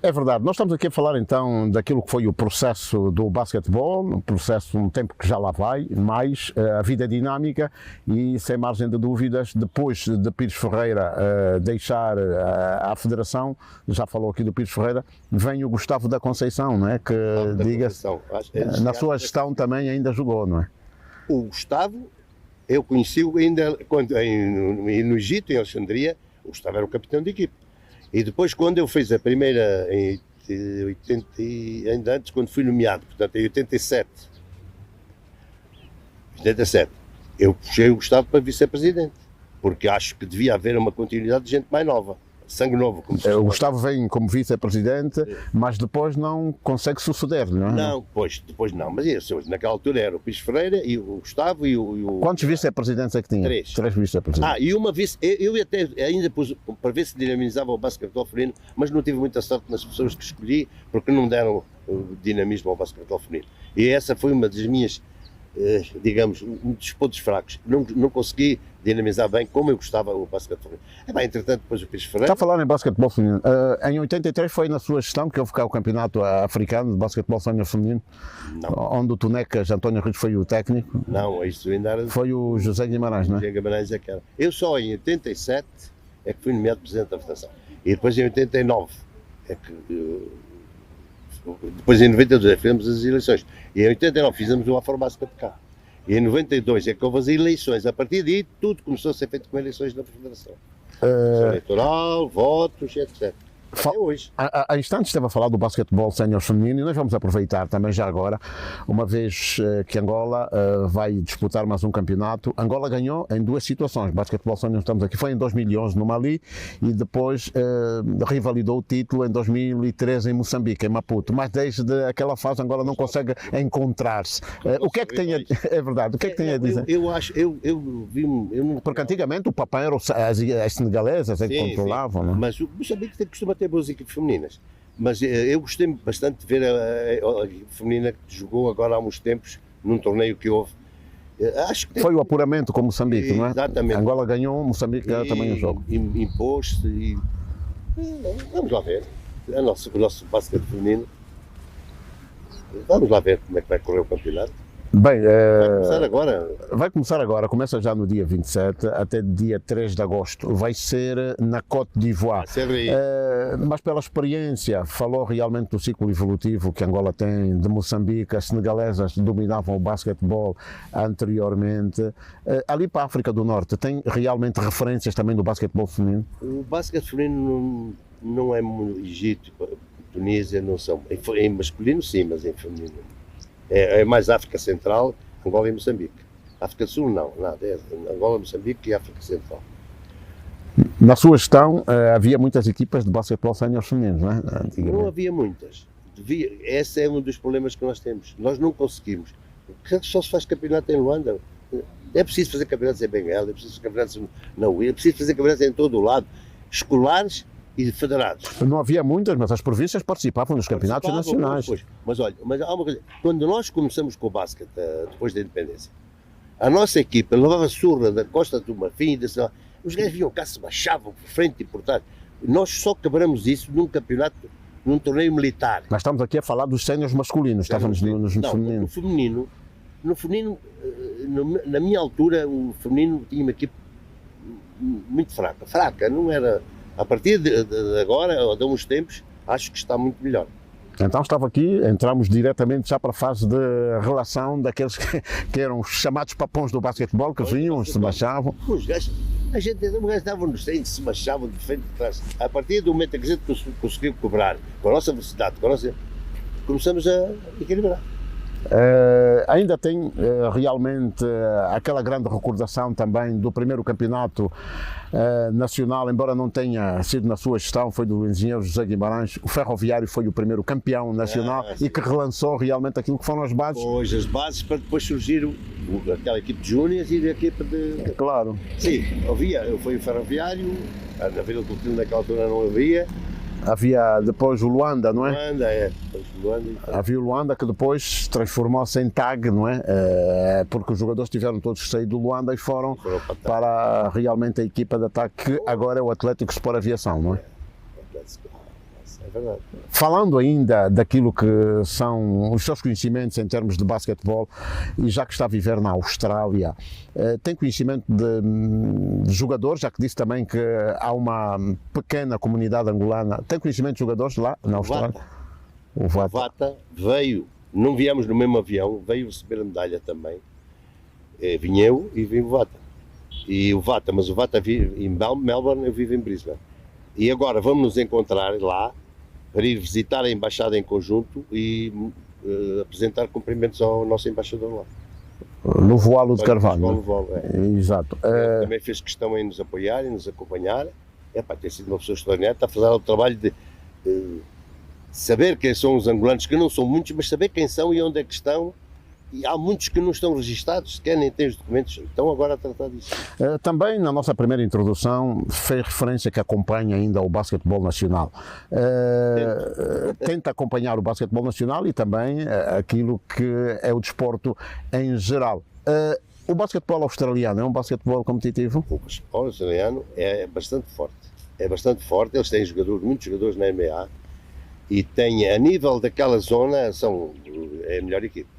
É verdade. Nós estamos aqui a falar então daquilo que foi o processo do basquetebol, um processo, um tempo que já lá vai, mais a vida dinâmica e, sem margem de dúvidas, depois de Pires Ferreira deixar a Federação, já falou aqui do Pires Ferreira, vem o Gustavo da Conceição, não é? Que, diga-se, na sua gestão também ainda jogou, não é? O Gustavo, eu conheci-o ainda no Egito, em Alexandria. O Gustavo era o capitão de equipe. E depois, quando eu fiz a primeira, em 80, ainda antes, quando fui nomeado, portanto, em 87, eu puxei o Gustavo para vice-presidente, porque acho que devia haver uma continuidade de gente mais nova, sangue novo. Como se o Gustavo vem como vice-presidente, mas depois não consegue suceder-lhe, não é? Não, depois não, mas isso, naquela altura era o Pires Ferreira e o Gustavo e o... Quantos vice-presidentes é que tinha? Três vice-presidentes. E uma vice, eu até ainda pus para ver se dinamizava o basquetebol feminino, mas não tive muita sorte nas pessoas que escolhi, porque não deram dinamismo ao basquetebol feminino. E essa foi uma das minhas, digamos, um dos pontos fracos. Não consegui dinamizar bem como eu gostava o basquetebol feminino. Entretanto, depois o Pires Ferreira... Está a falar em basquetebol feminino. Em 83 foi na sua gestão que houve cá o campeonato africano de basquetebol sénior feminino? Não. Onde o Tunecas, António Rios, foi o técnico? Não, isso ainda era... Foi o José Guimarães, não é? José Guimarães é que era. Eu só em 87 é que fui nomeado Presidente da Federação. E depois em 89 é que... Depois em 92 fizemos as eleições. E em 89 fizemos o Afrobasket cá. E em 92 é que houve as eleições. A partir daí tudo começou a ser feito com eleições da Federação. Eleitoral, votos, etc. Até hoje. Há instantes esteve a falar do basquetebol sénior feminino e nós vamos aproveitar também já agora, uma vez que Angola vai disputar mais um campeonato. Angola ganhou em duas situações, basquetebol sénior, estamos aqui, foi em 2011 no Mali e depois revalidou o título em 2013 em Moçambique, em Maputo, mas desde aquela fase Angola não consegue encontrar-se. O que é que tem a... É verdade, o que é que tem a dizer? Eu acho, eu vi... Porque antigamente o papel eram as senegalesas que controlavam, sim. Não? Mas o Moçambique costuma ter boas equipes femininas, mas eu gostei bastante de ver a equipe feminina que jogou agora há uns tempos num torneio que houve. Acho que foi o apuramento com Moçambique, não é? Exatamente. Angola ganhou, Moçambique ganhou também o jogo. Impôs-se e vamos lá ver. O nosso basquete feminino Vamos lá ver como é que vai correr o campeonato. Bem, Vai começar agora. começa já no dia 27 até dia 3 de agosto. Vai ser na Côte d'Ivoire. Vai ser aí. Mas pela experiência, falou realmente do ciclo evolutivo que Angola tem, de Moçambique, as senegalesas dominavam o basquetebol anteriormente. Ali para a África do Norte, tem realmente referências também do basquetebol feminino? O basquete feminino não é muito Egito, Tunísia, não são. Em masculino sim, mas em feminino. É mais África Central, Angola e Moçambique. África do Sul não, nada. É Angola, Moçambique e África Central. Na sua gestão, havia muitas equipas de basquetebol sénior femininos, não é? Não havia muitas. Esse é um dos problemas que nós temos. Nós não conseguimos. Só se faz campeonato em Luanda. É preciso fazer campeonatos em Benguela, é preciso fazer campeonatos na UIA, é preciso fazer campeonatos em todo o lado, escolares e federados. Não havia muitas, mas as províncias participavam dos campeonatos nacionais. Mas olha, há uma coisa. Quando nós começamos com o basquete, depois da independência, a nossa equipa levava surra da Costa do Marfim, os gajos vinham cá, se baixavam por frente e por trás. Nós só quebramos isso num campeonato, num torneio militar. Nós estamos aqui a falar dos séniores masculinos, estávamos nos femininos. No feminino, na minha altura, o feminino tinha uma equipe muito fraca, não era. A partir de agora, ou de uns tempos, acho que está muito melhor. Então estava aqui, entramos diretamente já para a fase de relação daqueles que eram os chamados papões do basquetebol, que vinham, se baixavam. Os gajos davam-nos frente, se baixavam de frente e de trás. A partir do momento em que a gente conseguiu cobrar, com a nossa velocidade, começamos a equilibrar. Ainda tem realmente aquela grande recordação também do primeiro campeonato nacional, embora não tenha sido na sua gestão, foi do engenheiro José Guimarães. O Ferroviário foi o primeiro campeão nacional e que relançou realmente aquilo que foram as bases. Pois, as bases para depois surgir aquela equipe de júniores e a equipe de... Claro. Sim, foi o Ferroviário, na Vila do Coutinho naquela altura não havia. Havia depois o Luanda, não é? Luanda. Havia o Luanda que depois transformou-se em TAG, não é? Porque os jogadores tiveram todos que sair do Luanda e foram para realmente a equipa de TAG, que agora é o Atlético Sport Aviação, não é? É verdade. Falando ainda daquilo que são os seus conhecimentos em termos de basquetebol, e já que está a viver na Austrália, tem conhecimento de jogadores, já que disse também que há uma pequena comunidade angolana, tem conhecimento de jogadores lá na Austrália? O Vata veio, não viemos no mesmo avião, veio receber a medalha também. Vinha eu e vim o Vata. Mas o Vata vive em Melbourne, eu vivo em Brisbane. E agora vamos nos encontrar lá para ir visitar a embaixada em conjunto e apresentar cumprimentos ao nosso embaixador lá. No Voalo de Carvalho. Exato. Também fez questão em nos apoiar e nos acompanhar. Tem sido uma pessoa extraordinária, está a fazer o trabalho de saber quem são os angolanos, que não são muitos, mas saber quem são e onde é que estão. E há muitos que não estão registados, sequer nem têm os documentos, estão agora a tratar disso. Também na nossa primeira introdução fez referência que acompanha ainda o basquetebol nacional. Tenta acompanhar o basquetebol nacional e também aquilo que é o desporto em geral. O basquetebol australiano é um basquetebol competitivo? O basquetebol australiano é bastante forte. É bastante forte, eles têm muitos jogadores na NBA e têm, a nível daquela zona, é a melhor equipe.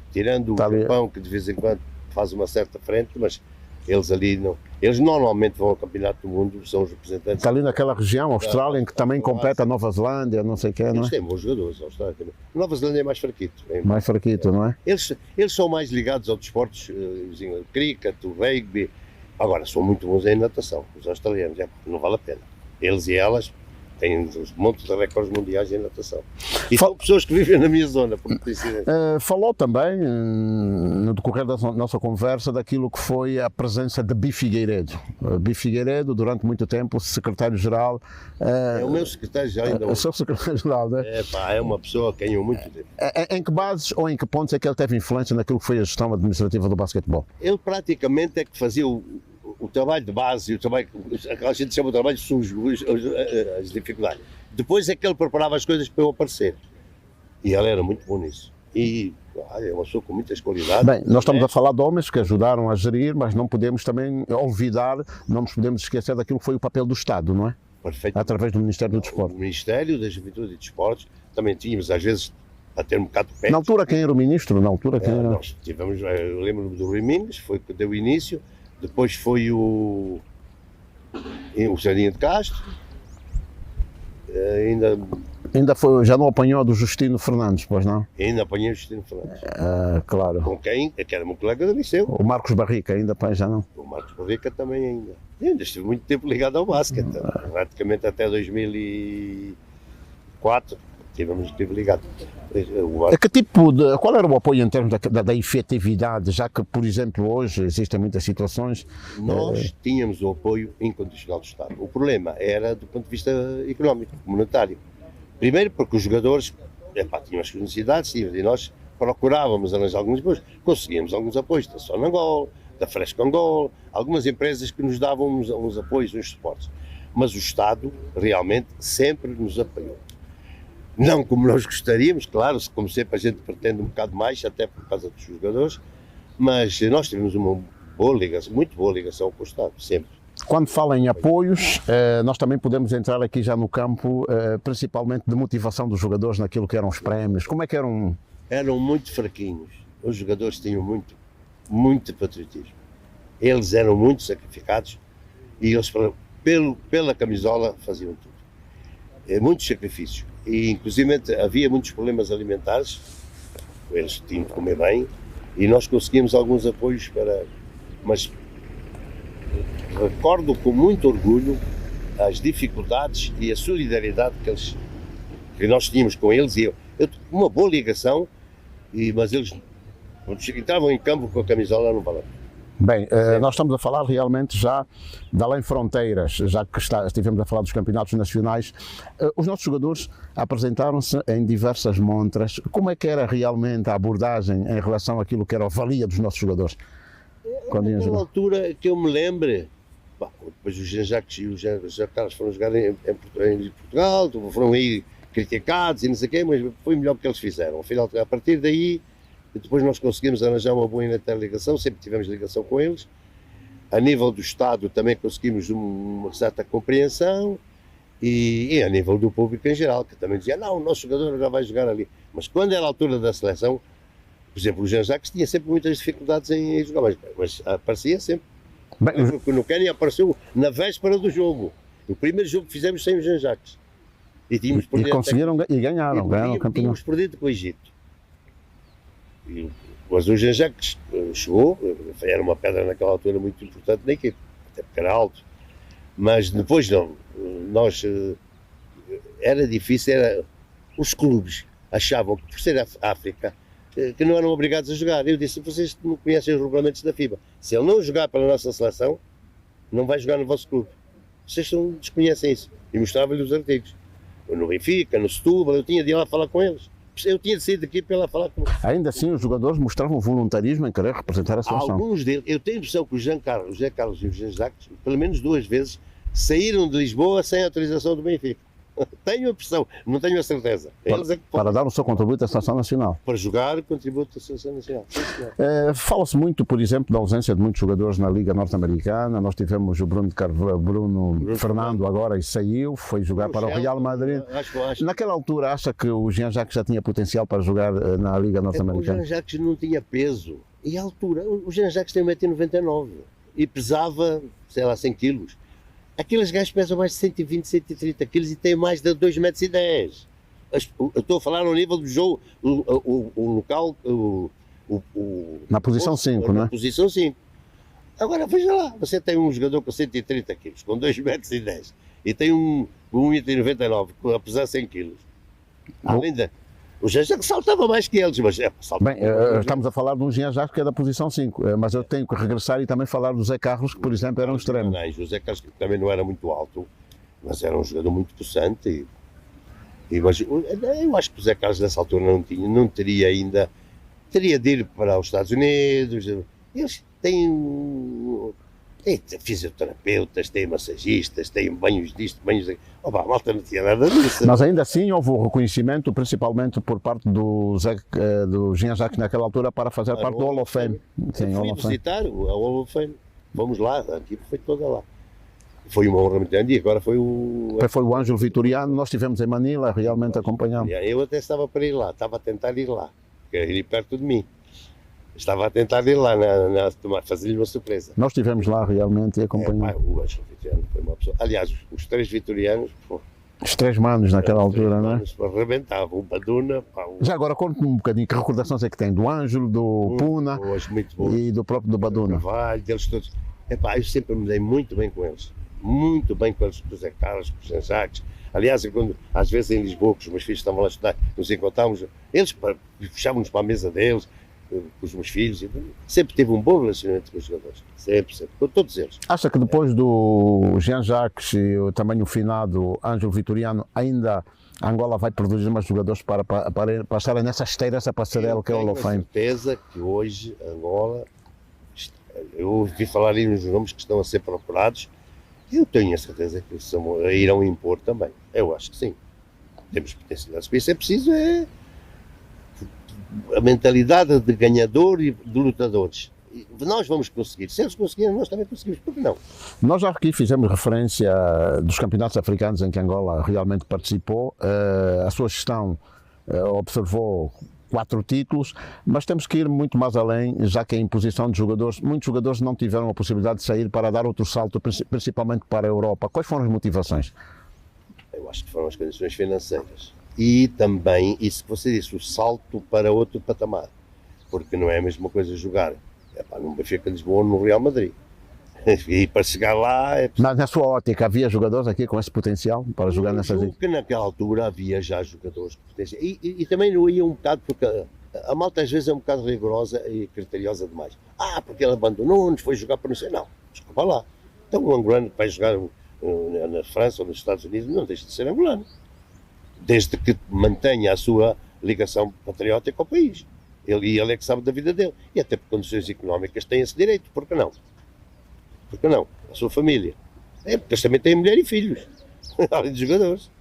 Tirando o Japão, que de vez em quando faz uma certa frente, mas eles ali não. Eles normalmente vão ao Campeonato do Mundo, são os representantes. Está ali naquela região, Austrália, em que também compete a Nova Zelândia, não sei o que, não é? Eles têm bons jogadores, a Austrália também. A Nova Zelândia é mais fraquito. Mais fraquito, não é? Eles são mais ligados aos desportos, o cricket, o rugby. Agora, são muito bons em natação, os australianos, não vale a pena. Eles e elas têm montes de recordes mundiais em natação. E são pessoas que vivem na minha zona, por coincidência. Falou também, no decorrer da nossa conversa, daquilo que foi a presença de Bi Figueiredo. Bi Figueiredo, durante muito tempo, secretário-geral. É o meu secretário-geral ainda. O seu secretário-geral, não é? É uma pessoa que ganhou muito tempo. Em que bases ou em que pontos é que ele teve influência naquilo que foi a gestão administrativa do basquetebol? Ele praticamente é que fazia o trabalho de base, o trabalho, a gente chama o trabalho sujo, as dificuldades. Depois é que ele preparava as coisas para eu aparecer. E ele era muito bom nisso. E é uma pessoa com muitas qualidades. Bem, nós estamos a falar de homens que ajudaram a gerir, mas não podemos também olvidar, não nos podemos esquecer daquilo que foi o papel do Estado, não é? Perfeito. Através do Ministério do Desporto. O Ministério da Juventude e Desportos, também tínhamos às vezes para ter um bocado de pé. Na altura quem era o ministro? Na altura quem era? Nós tivemos, eu lembro-me do Rui Mingues, foi que deu início, depois foi o Sardinha de Castro, Ainda foi, já não apanhou do Justino Fernandes, pois não? ainda apanhei o Justino Fernandes, Claro. com quem, que era meu colega do liceu, O Marcos Barrica ainda, pai, já não? o Marcos Barrica também ainda. Eu ainda estive muito tempo ligado ao basquete, praticamente até 2004, estive ligado. Que tipo qual era o apoio em termos da efetividade, já que, por exemplo, hoje existem muitas situações? Nós tínhamos o apoio incondicional do Estado. O problema era do ponto de vista económico, monetário. Primeiro porque os jogadores tinham as suas necessidades e nós procurávamos arranjar alguns apoios. Conseguíamos alguns apoios da Sonangol, da Frescangol, algumas empresas que nos davam uns apoios, uns suportes. Mas o Estado realmente sempre nos apoiou. Não como nós gostaríamos, claro, como sempre a gente pretende um bocado mais, até por causa dos jogadores, mas nós tivemos uma boa ligação, muito boa ligação com o Estado, sempre. Quando fala em apoios, nós também podemos entrar aqui já no campo, principalmente de motivação dos jogadores naquilo que eram os prémios. Como é que eram? Eram muito fraquinhos. Os jogadores tinham muito patriotismo. Eles eram muito sacrificados e eles, pela camisola, faziam tudo. Muitos sacrifícios. E, inclusive, havia muitos problemas alimentares. Eles tinham de comer bem e nós conseguimos alguns apoios mas recordo com muito orgulho as dificuldades e a solidariedade que nós tínhamos com eles e eu uma boa ligação, mas eles quando entravam em campo com a camisola não valavam. Bem, nós estamos a falar realmente já de além fronteiras, já que estivemos a falar dos campeonatos nacionais. Os nossos jogadores apresentaram-se em diversas montras. Como é que era realmente a abordagem em relação àquilo que era a valia dos nossos jogadores? Naquela altura que eu me lembre, depois os Jean-Jacques e os Jean Carlos foram jogar em Portugal, foram aí criticados e não sei o quê, mas foi o melhor que eles fizeram. Afinal, a partir daí, depois nós conseguimos arranjar uma boa interligação, sempre tivemos ligação com eles. A nível do Estado também conseguimos uma certa compreensão e a nível do público em geral, que também dizia, não, o nosso jogador já vai jogar ali. Mas quando era a altura da seleção, por exemplo, o Jean-Jacques tinha sempre muitas dificuldades em jogar, mas aparecia sempre. Bem, no Quênia apareceu na véspera do jogo. O primeiro jogo que fizemos sem o Jean-Jacques. E conseguiram e ganharam o campeonato. Tínhamos perdido com o Egito. Mas o Jean-Jacques chegou, era uma pedra naquela altura muito importante na equipe, até porque era alto. Mas depois não, era difícil, os clubes achavam que por ser África, que não eram obrigados a jogar. Eu disse, vocês não conhecem os regulamentos da FIBA. Se ele não jogar pela nossa seleção, não vai jogar no vosso clube. Vocês desconhecem isso. E mostrava-lhe os artigos. No Benfica, no Setúbal, eu tinha de ir lá falar com eles. Eu tinha de sair daqui para ir lá falar com eles. Ainda assim, os jogadores mostravam voluntarismo em querer representar a seleção. Alguns deles, eu tenho a impressão que o José Carlos e o Jean-Jacques, pelo menos 2 vezes, saíram de Lisboa sem autorização do Benfica. Tenho a impressão, não tenho a certeza. Para dar o seu contributo à seleção nacional. Para jogar, contributo à seleção nacional. Fala-se muito, por exemplo, da ausência de muitos jogadores na Liga Norte-Americana. Nós tivemos o Bruno Fernando agora e saiu, foi jogar para o Real Madrid. Acho. Naquela altura, acha que o Jean-Jacques já tinha potencial para jogar na Liga Norte-Americana? O Jean-Jacques não tinha peso. E a altura, o Jean-Jacques tem 1,99 m e pesava, sei lá, 100 kg. Aqueles gajos pesam mais de 120, 130 quilos e têm mais de 2,10 m. Eu estou a falar ao nível do jogo, o local, na posição 5, não é? Na posição 5. Agora, veja lá, você tem um jogador com 130 quilos, com 2,10 m, e tem um 1,99 m, a pesar 100 quilos. Além da... O Jean-Jacques saltava mais que eles, mas bem, estamos a falar de um Jean-Jacques que é da posição 5, mas eu tenho que regressar e também falar do Zé Carlos, que por exemplo era um extremo. O Zé Carlos também não era muito alto, mas era um jogador muito possante. Mas eu acho que o Zé Carlos nessa altura não teria ainda, teria de ir para os Estados Unidos. Eles têm fisioterapeutas, têm massagistas, têm banhos disto, banhos daquilo. A malta não tinha nada disso. Mas ainda assim houve o reconhecimento, principalmente por parte do Jean-Jacques naquela altura, para fazer parte do Hall of Fame. Sim, fui visitar a Hall of Fame. Vamos lá, a equipe foi toda lá. Foi uma honra muito grande e agora foi o... Depois foi o Ângelo Vitoriano, nós estivemos em Manila, realmente acompanhamos. Eu até estava para ir lá, estava a tentar ir lá, porque era ali perto de mim. Estava a tentar ir lá, fazer-lhe uma surpresa. Nós estivemos lá realmente e acompanhamos. O Ângelo Vitoriano foi uma pessoa... Aliás, os 3 vitorianos... Os 3 manos naquela altura, não é? Arrebentavam, o Baduna... Já agora, conte-me um bocadinho, que recordações é que tem do Ângelo, do Puna e do próprio do Baduna? Carvalho, deles todos. Eu sempre me dei muito bem com eles. Muito bem com eles, com o Zé Carlos, com o Jean-Jacques. Aliás, às vezes em Lisboa, que os meus filhos estavam lá a estudar, nos encontrávamos, eles puxavam-nos para a mesa deles, com os meus filhos. Sempre teve um bom relacionamento com os jogadores. Sempre, com todos eles. Acha que depois do Jean-Jacques e também o finado Ângelo Vitoriano, ainda a Angola vai produzir mais jogadores para passarem nessa esteira, essa passarela que é o Hall of Fame? Tenho certeza que hoje Angola, eu ouvi falar aí nos nomes que estão a ser procurados, eu tenho a certeza que irão impor também. Eu acho que sim. Temos potencialidades. Isso é preciso a mentalidade de ganhador e de lutadores. Nós vamos conseguir. Se eles conseguirem, nós também conseguimos. Por que não? Nós já aqui fizemos referência dos campeonatos africanos em que Angola realmente participou. A sua gestão observou 4 títulos, mas temos que ir muito mais além, já que a imposição de jogadores, muitos jogadores não tiveram a possibilidade de sair para dar outro salto, principalmente para a Europa. Quais foram as motivações? Eu acho que foram as condições financeiras. E também, isso que você disse, o salto para outro patamar. Porque não é a mesma coisa jogar no Benfica Lisboa ou no Real Madrid. E para chegar lá... Na sua ótica, havia jogadores aqui com esse potencial para jogar nessas ligas? Porque naquela altura havia já jogadores com potencial. E também não ia um bocado, porque a malta às vezes é um bocado rigorosa e criteriosa demais. Porque ele abandonou-nos, foi jogar para não sei. Não, desculpa lá. Então um angolano que vai jogar na França ou nos Estados Unidos não deixa de ser angolano. Desde que mantenha a sua ligação patriótica ao país. Ele é que sabe da vida dele. E até por condições económicas tem esse direito, por que não? Por que não? A sua família. Porque eles também têm mulher e filhos, além de jogadores.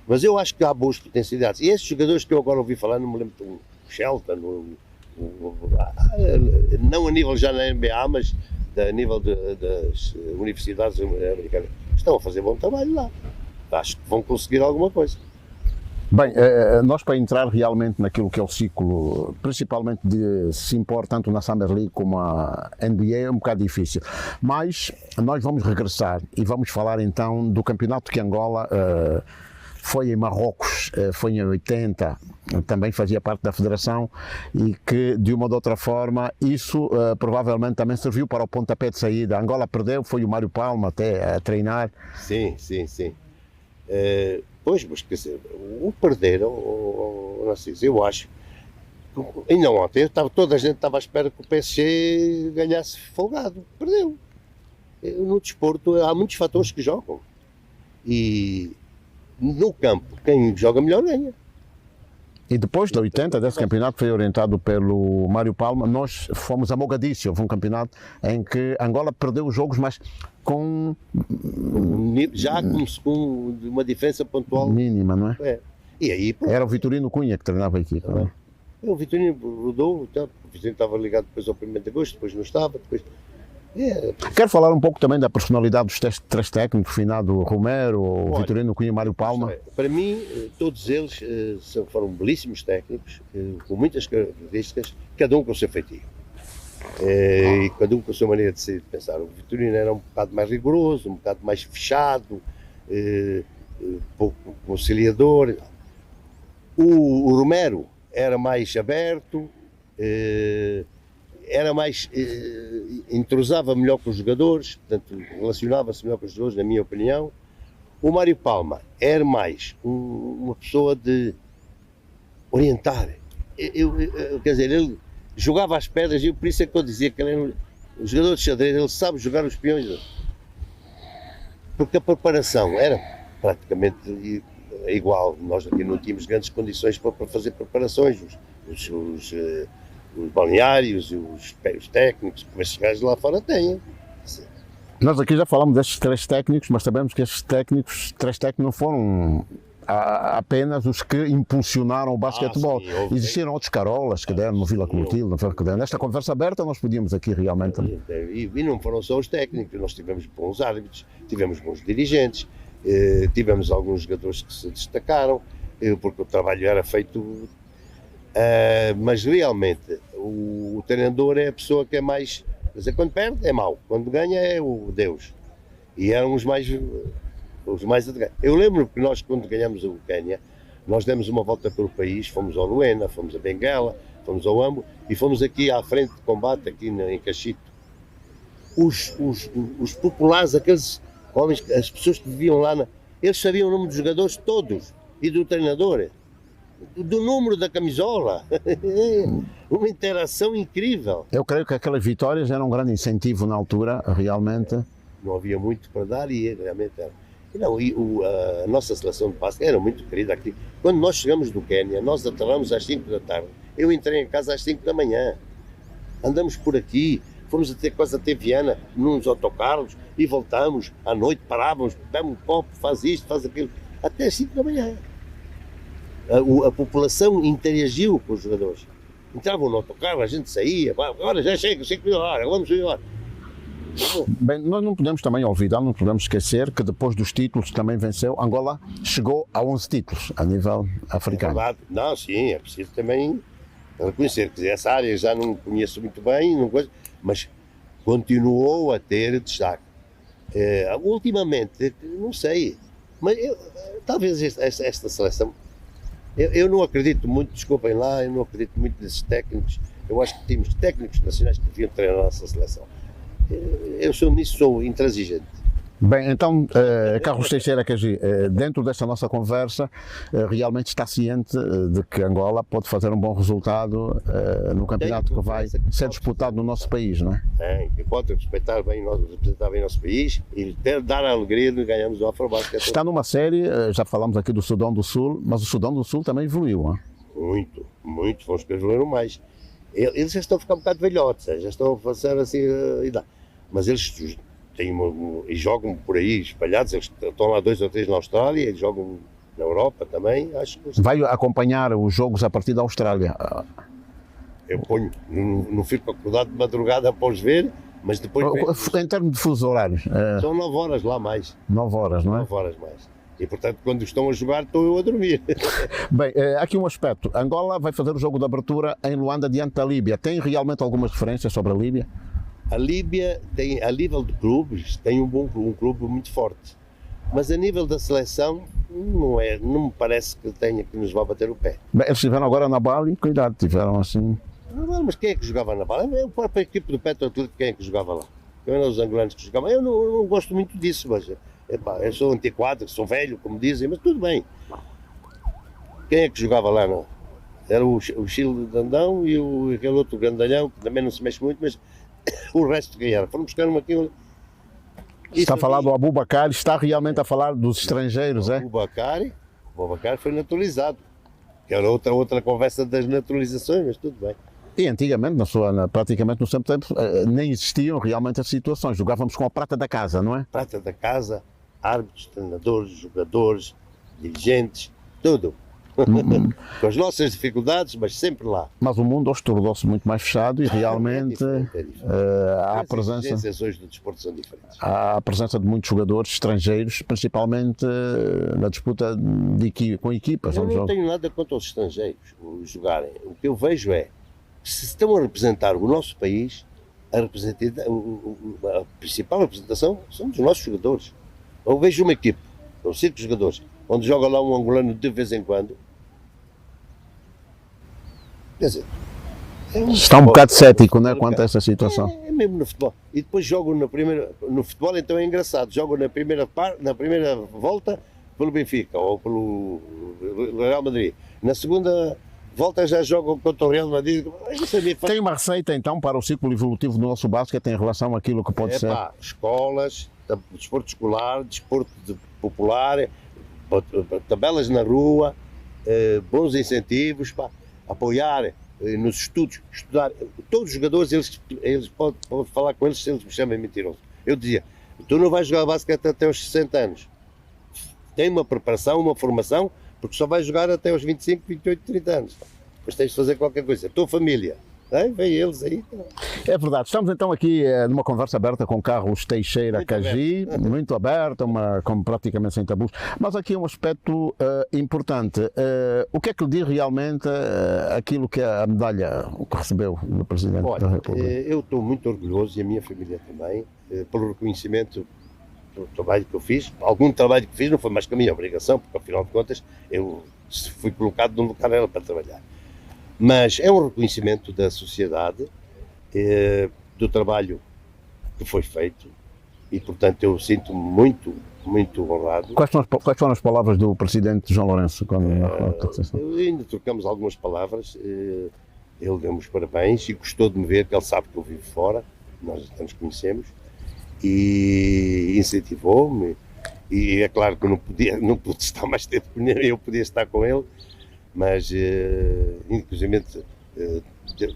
Mas eu acho que há boas potencialidades. E esses jogadores que eu agora ouvi falar, não me lembro, o Shelton, não a nível já na NBA, mas a nível das universidades americanas, estão a fazer bom trabalho lá. Acho que vão conseguir alguma coisa. Bem, nós para entrar realmente naquilo que é o ciclo, principalmente de se impor tanto na Summer League como a NBA, é um bocado difícil. Mas nós vamos regressar e vamos falar então do campeonato que Angola foi em Marrocos, foi em 80, também fazia parte da federação e que de uma ou de outra forma isso provavelmente também serviu para o pontapé de saída. A Angola perdeu, foi o Mário Palma até a treinar. Sim. Pois, mas quer dizer, o perderam, Narciso, eu acho. Ainda ontem, toda a gente estava à espera que o PSG ganhasse folgado. Perdeu. No desporto há muitos fatores que jogam. E no campo, quem joga melhor ganha. E depois de 80, desse campeonato foi orientado pelo Mário Palma, nós fomos a Mogadíscio, houve um campeonato em que Angola perdeu os jogos, mas com... Já com uma diferença pontual. Mínima, não é? E aí, pronto. Era o Vitorino Cunha que treinava a equipe. O Vitorino rodou, o Vitorino estava ligado depois ao 1º de agosto, depois não estava, depois... Quero falar um pouco também da personalidade dos 3 técnicos, finado Romero, o Vitorino Cunha e Mário Palma. Para mim, todos eles foram belíssimos técnicos, com muitas características, cada um com o seu feitio. E cada um com a sua maneira de ser e de pensar. O Vitorino era um bocado mais rigoroso, um bocado mais fechado, pouco conciliador. O Romero era mais aberto, era mais, entrosava melhor com os jogadores, portanto, relacionava-se melhor com os jogadores, na minha opinião. O Mário Palma era mais uma pessoa de orientar. Quer dizer, ele jogava às pedras, e por isso é que eu dizia que ele era um jogador de xadrez, ele sabe jogar os peões. Porque a preparação era praticamente igual. Nós aqui não tínhamos grandes condições para fazer preparações. Os balneários e os técnicos, como esses gajos lá fora têm. Nós aqui já falamos destes 3 técnicos, mas sabemos que estes 3 técnicos não foram apenas os que impulsionaram o basquetebol. Sim, houve. Existiram outros carolas que deram no Vila Clotilde, no Ferro que deram. Nesta conversa aberta nós podíamos aqui realmente... E não foram só os técnicos, nós tivemos bons árbitros, tivemos bons dirigentes, tivemos alguns jogadores que se destacaram, porque o trabalho era feito, mas realmente o treinador é a pessoa que é mais, quer dizer, quando perde é mau, quando ganha é o Deus, e eram os mais atacantes. Eu lembro que nós, quando ganhamos o Quénia, nós demos uma volta pelo país, fomos ao Luena, fomos a Benguela, fomos ao Ambo e fomos aqui à frente de combate, aqui em Cachito. Os populares, aqueles homens, as pessoas que viviam lá, eles sabiam o nome dos jogadores todos e do treinador, do número da camisola. Uma interação incrível. Eu creio que aquelas vitórias eram um grande incentivo na altura, realmente. Não havia muito para dar e realmente era. E não, a nossa seleção de basquete era muito querida aqui. Quando nós chegamos do Quénia, nós aterramos às 5 da tarde. Eu entrei em casa às 5 da manhã. Andamos por aqui, fomos quase até Viana, nos autocarros, e voltamos, à noite parávamos, bebemos um copo, faz isto, faz aquilo, até às 5 da manhã. A população interagiu com os jogadores. Entravam no autocarro, a gente saía, agora já chega, 5 mil horas, vamos embora. Bem, nós não podemos também olvidar, não podemos esquecer que depois dos títulos que também venceu, Angola chegou a 11 títulos a nível africano. É verdade. Não, sim, é preciso também reconhecer que essa área já não conheço muito bem, mas continuou a ter destaque. Ultimamente, não sei, mas talvez esta seleção, eu não acredito muito, desculpem lá, eu não acredito muito nesses técnicos. Eu acho que temos técnicos nacionais que deviam treinar a nossa seleção. Eu sou intransigente. Bem, então, Carlos Teixeira Caji, dentro desta nossa conversa, realmente está ciente de que Angola pode fazer um bom resultado no campeonato que vai ser disputado no nosso país, não é? Tem, que pode representar bem o nosso país e dar a alegria de ganharmos o Afrobasket. Está numa série, já falamos aqui do Sudão do Sul, mas o Sudão do Sul também evoluiu, não é? Muito, vão evoluíram mais. Eles já estão a ficar um bocado velhotes, já estão a fazer assim, mas eles e jogam por aí espalhados, eles estão lá 2 ou 3 na Austrália, eles jogam na Europa também, acho que... Vai acompanhar os jogos a partir da Austrália? Eu ponho, não fico acordado de madrugada para os ver, mas depois... Em termos de fuso horários? São 9 horas lá mais. 9 horas, não é? 9 horas mais. E portanto, quando estão a jogar, estou eu a dormir. Bem, aqui um aspecto. Angola vai fazer o jogo de abertura em Luanda diante da Líbia. Tem realmente algumas referências sobre a Líbia? A Líbia, tem, a nível de clubes, tem um clube muito forte. Mas a nível da seleção, não me parece que nos vá bater o pé. Bem, eles estiveram agora na Bali, cuidado, tiveram assim... Mas quem é que jogava na Bali? A própria equipe do Petro Atlético, quem é que jogava lá? Eu eram os angolanos que jogavam. Eu não gosto muito disso, mas eu sou antiquado, sou velho, como dizem, mas tudo bem. Quem é que jogava lá? Não? Era o Chile de Dandão e aquele outro grandalhão, que também não se mexe muito, mas o resto ganharam. Foram buscar aquilo. Está a falar do Abubakar, está realmente a falar dos estrangeiros, é? O Abubakar foi naturalizado. Que era outra conversa das naturalizações, mas tudo bem. E antigamente, praticamente no seu tempo, nem existiam realmente as situações. Jogávamos com a prata da casa, não é? Prata da casa, árbitros, treinadores, jogadores, dirigentes, tudo. Com as nossas dificuldades, mas sempre lá. Mas o mundo hoje tornou-se muito mais fechado e realmente há a presença... As exigências hoje do desporto são diferentes. Há a presença de muitos jogadores estrangeiros, principalmente na disputa com equipas. Eu não tenho nada contra os estrangeiros jogarem. O que eu vejo é, se estão a representar o nosso país, a principal representação são dos nossos jogadores. Eu vejo uma equipe, com 5 jogadores, onde joga lá um angolano de vez em quando. Quer dizer, está um bocado cético, não é, quanto a essa situação. É mesmo no futebol. E depois jogam no futebol, então é engraçado, jogam na primeira volta pelo Benfica ou pelo Real Madrid. Na segunda volta já jogam contra o Real Madrid. Tem uma receita então para o ciclo evolutivo do nosso basquete em relação àquilo que pode ser? Escolas, desporto escolar, desporto popular, tabelas na rua, bons incentivos, apoiar nos estudos, estudar. Todos os jogadores, eles podem falar com eles se eles me chamam mentiroso. Eu dizia, tu não vais jogar basquete até aos 60 anos. tem uma preparação, uma formação, porque só vai jogar até aos 25, 28, 30 anos. Depois tens de fazer qualquer coisa. A tua família, vem eles aí. É verdade. Estamos então aqui numa conversa aberta com Carlos Teixeira Muito Cagi, muito aberta, como praticamente sem tabus. Mas aqui um aspecto importante. O que é que lhe diz realmente aquilo que é a medalha que recebeu do Presidente da República? Eu estou muito orgulhoso, e a minha família também, pelo reconhecimento do trabalho que eu fiz. Algum trabalho que fiz não foi mais que a minha obrigação, porque afinal de contas eu fui colocado num lugar para trabalhar. Mas é um reconhecimento da sociedade, do trabalho que foi feito, e portanto eu sinto-me muito, muito honrado. Quais foram as palavras do Presidente João Lourenço? Ainda trocamos algumas palavras, ele deu-me os parabéns e gostou de me ver, que ele sabe que eu vivo fora, nós já nos conhecemos, e incentivou-me, e é claro que eu não pude estar mais tempo, eu podia estar com ele, mas inclusive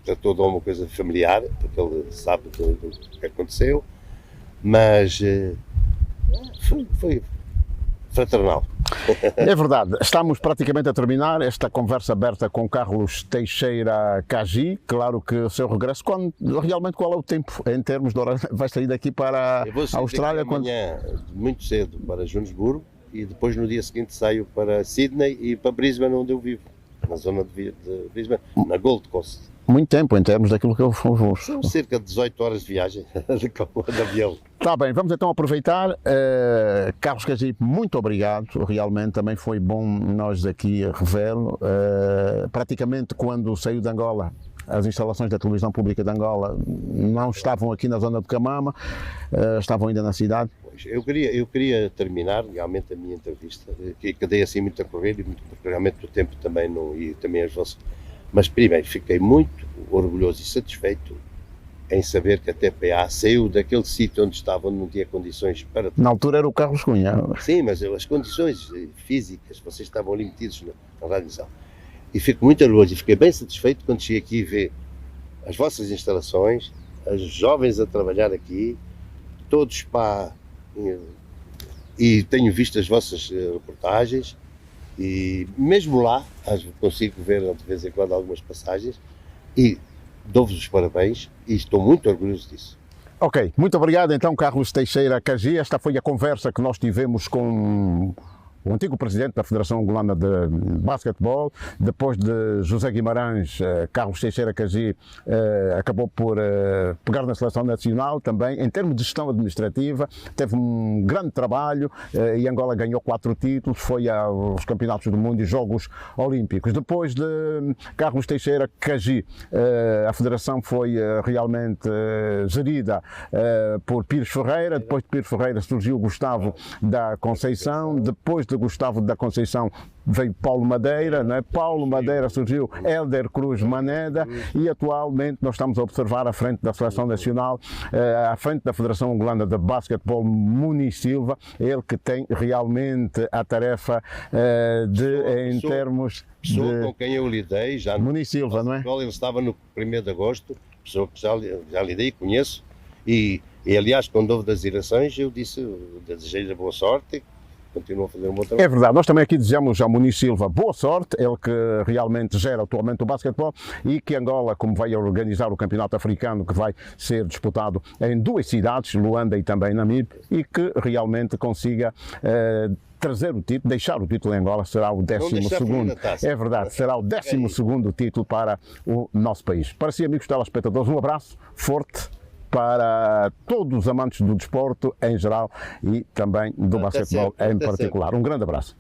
tratou de uma coisa familiar, porque ele sabe do que aconteceu, mas foi fraternal. É verdade, estamos praticamente a terminar esta conversa aberta com Carlos Teixeira Cagi. Claro que o seu regresso, realmente qual é o tempo em termos de horário? Vai sair daqui para a Austrália? Amanhã, muito cedo, para Joanesburgo, e depois no dia seguinte saio para Sydney e para Brisbane, onde eu vivo, na zona de Brisbane, na Gold Coast. Muito tempo em termos daquilo que eu vou. São cerca de 18 horas de viagem de avião. Está bem, vamos então aproveitar. Carlos Cagi, muito obrigado. Realmente também foi bom nós aqui revê-lo. Praticamente quando saiu de Angola, as instalações da televisão pública de Angola não estavam aqui na zona de Camama, estavam ainda na cidade. Eu queria terminar realmente a minha entrevista, que dei assim muito a correr, porque realmente o tempo também não, e também as vossas. Mas primeiro fiquei muito orgulhoso e satisfeito em saber que a TPA saiu daquele sítio onde estava, onde não tinha condições para... Na altura era o Carlos Cunha. Sim, mas as condições físicas, vocês estavam ali metidos na radiação. E fico muito orgulhoso e fiquei bem satisfeito quando cheguei aqui e ver as vossas instalações, os jovens a trabalhar aqui, todos para... E tenho visto as vossas reportagens, e mesmo lá consigo ver de vez em quando algumas passagens, e dou-vos os parabéns e estou muito orgulhoso disso. Ok, muito obrigado então, Carlos Teixeira Cagi. Esta foi a conversa que nós tivemos com o antigo presidente da Federação Angolana de Basquetebol. Depois de José Guimarães, Carlos Teixeira Cagi acabou por pegar na seleção nacional também. Em termos de gestão administrativa, teve um grande trabalho e Angola ganhou 4 títulos, foi aos Campeonatos do Mundo e Jogos Olímpicos. Depois de Carlos Teixeira Cagi, a Federação foi realmente gerida por Pires Ferreira. Depois de Pires Ferreira surgiu Gustavo da Conceição. Depois de Gustavo da Conceição veio Paulo Madeira, né? Paulo Madeira surgiu Hélder Cruz Maneda e atualmente nós estamos a observar à frente da Seleção Nacional, à frente da Federação Angolana de Basquetebol, Muni Silva, ele que tem realmente a tarefa em termos de... Pessoa com quem eu lidei já... Muni Silva, não é? Ele estava no 1º de agosto, pessoa que já lidei, conheço, e aliás quando houve das eleições eu desejei-lhe boa sorte. Continua a fazer um bom trabalho. É verdade, nós também aqui desejamos ao Muni Silva boa sorte, ele que realmente gera atualmente o basquetebol, e que Angola, como vai organizar o campeonato africano que vai ser disputado em 2 cidades, Luanda e também Namibe, e que realmente consiga trazer o título, deixar o título em Angola, será o 12º. É verdade, será o 12º título para o nosso país. Para si, amigos telespectadores, um abraço forte para todos os amantes do desporto em geral e também do basquetebol em particular. Um grande abraço.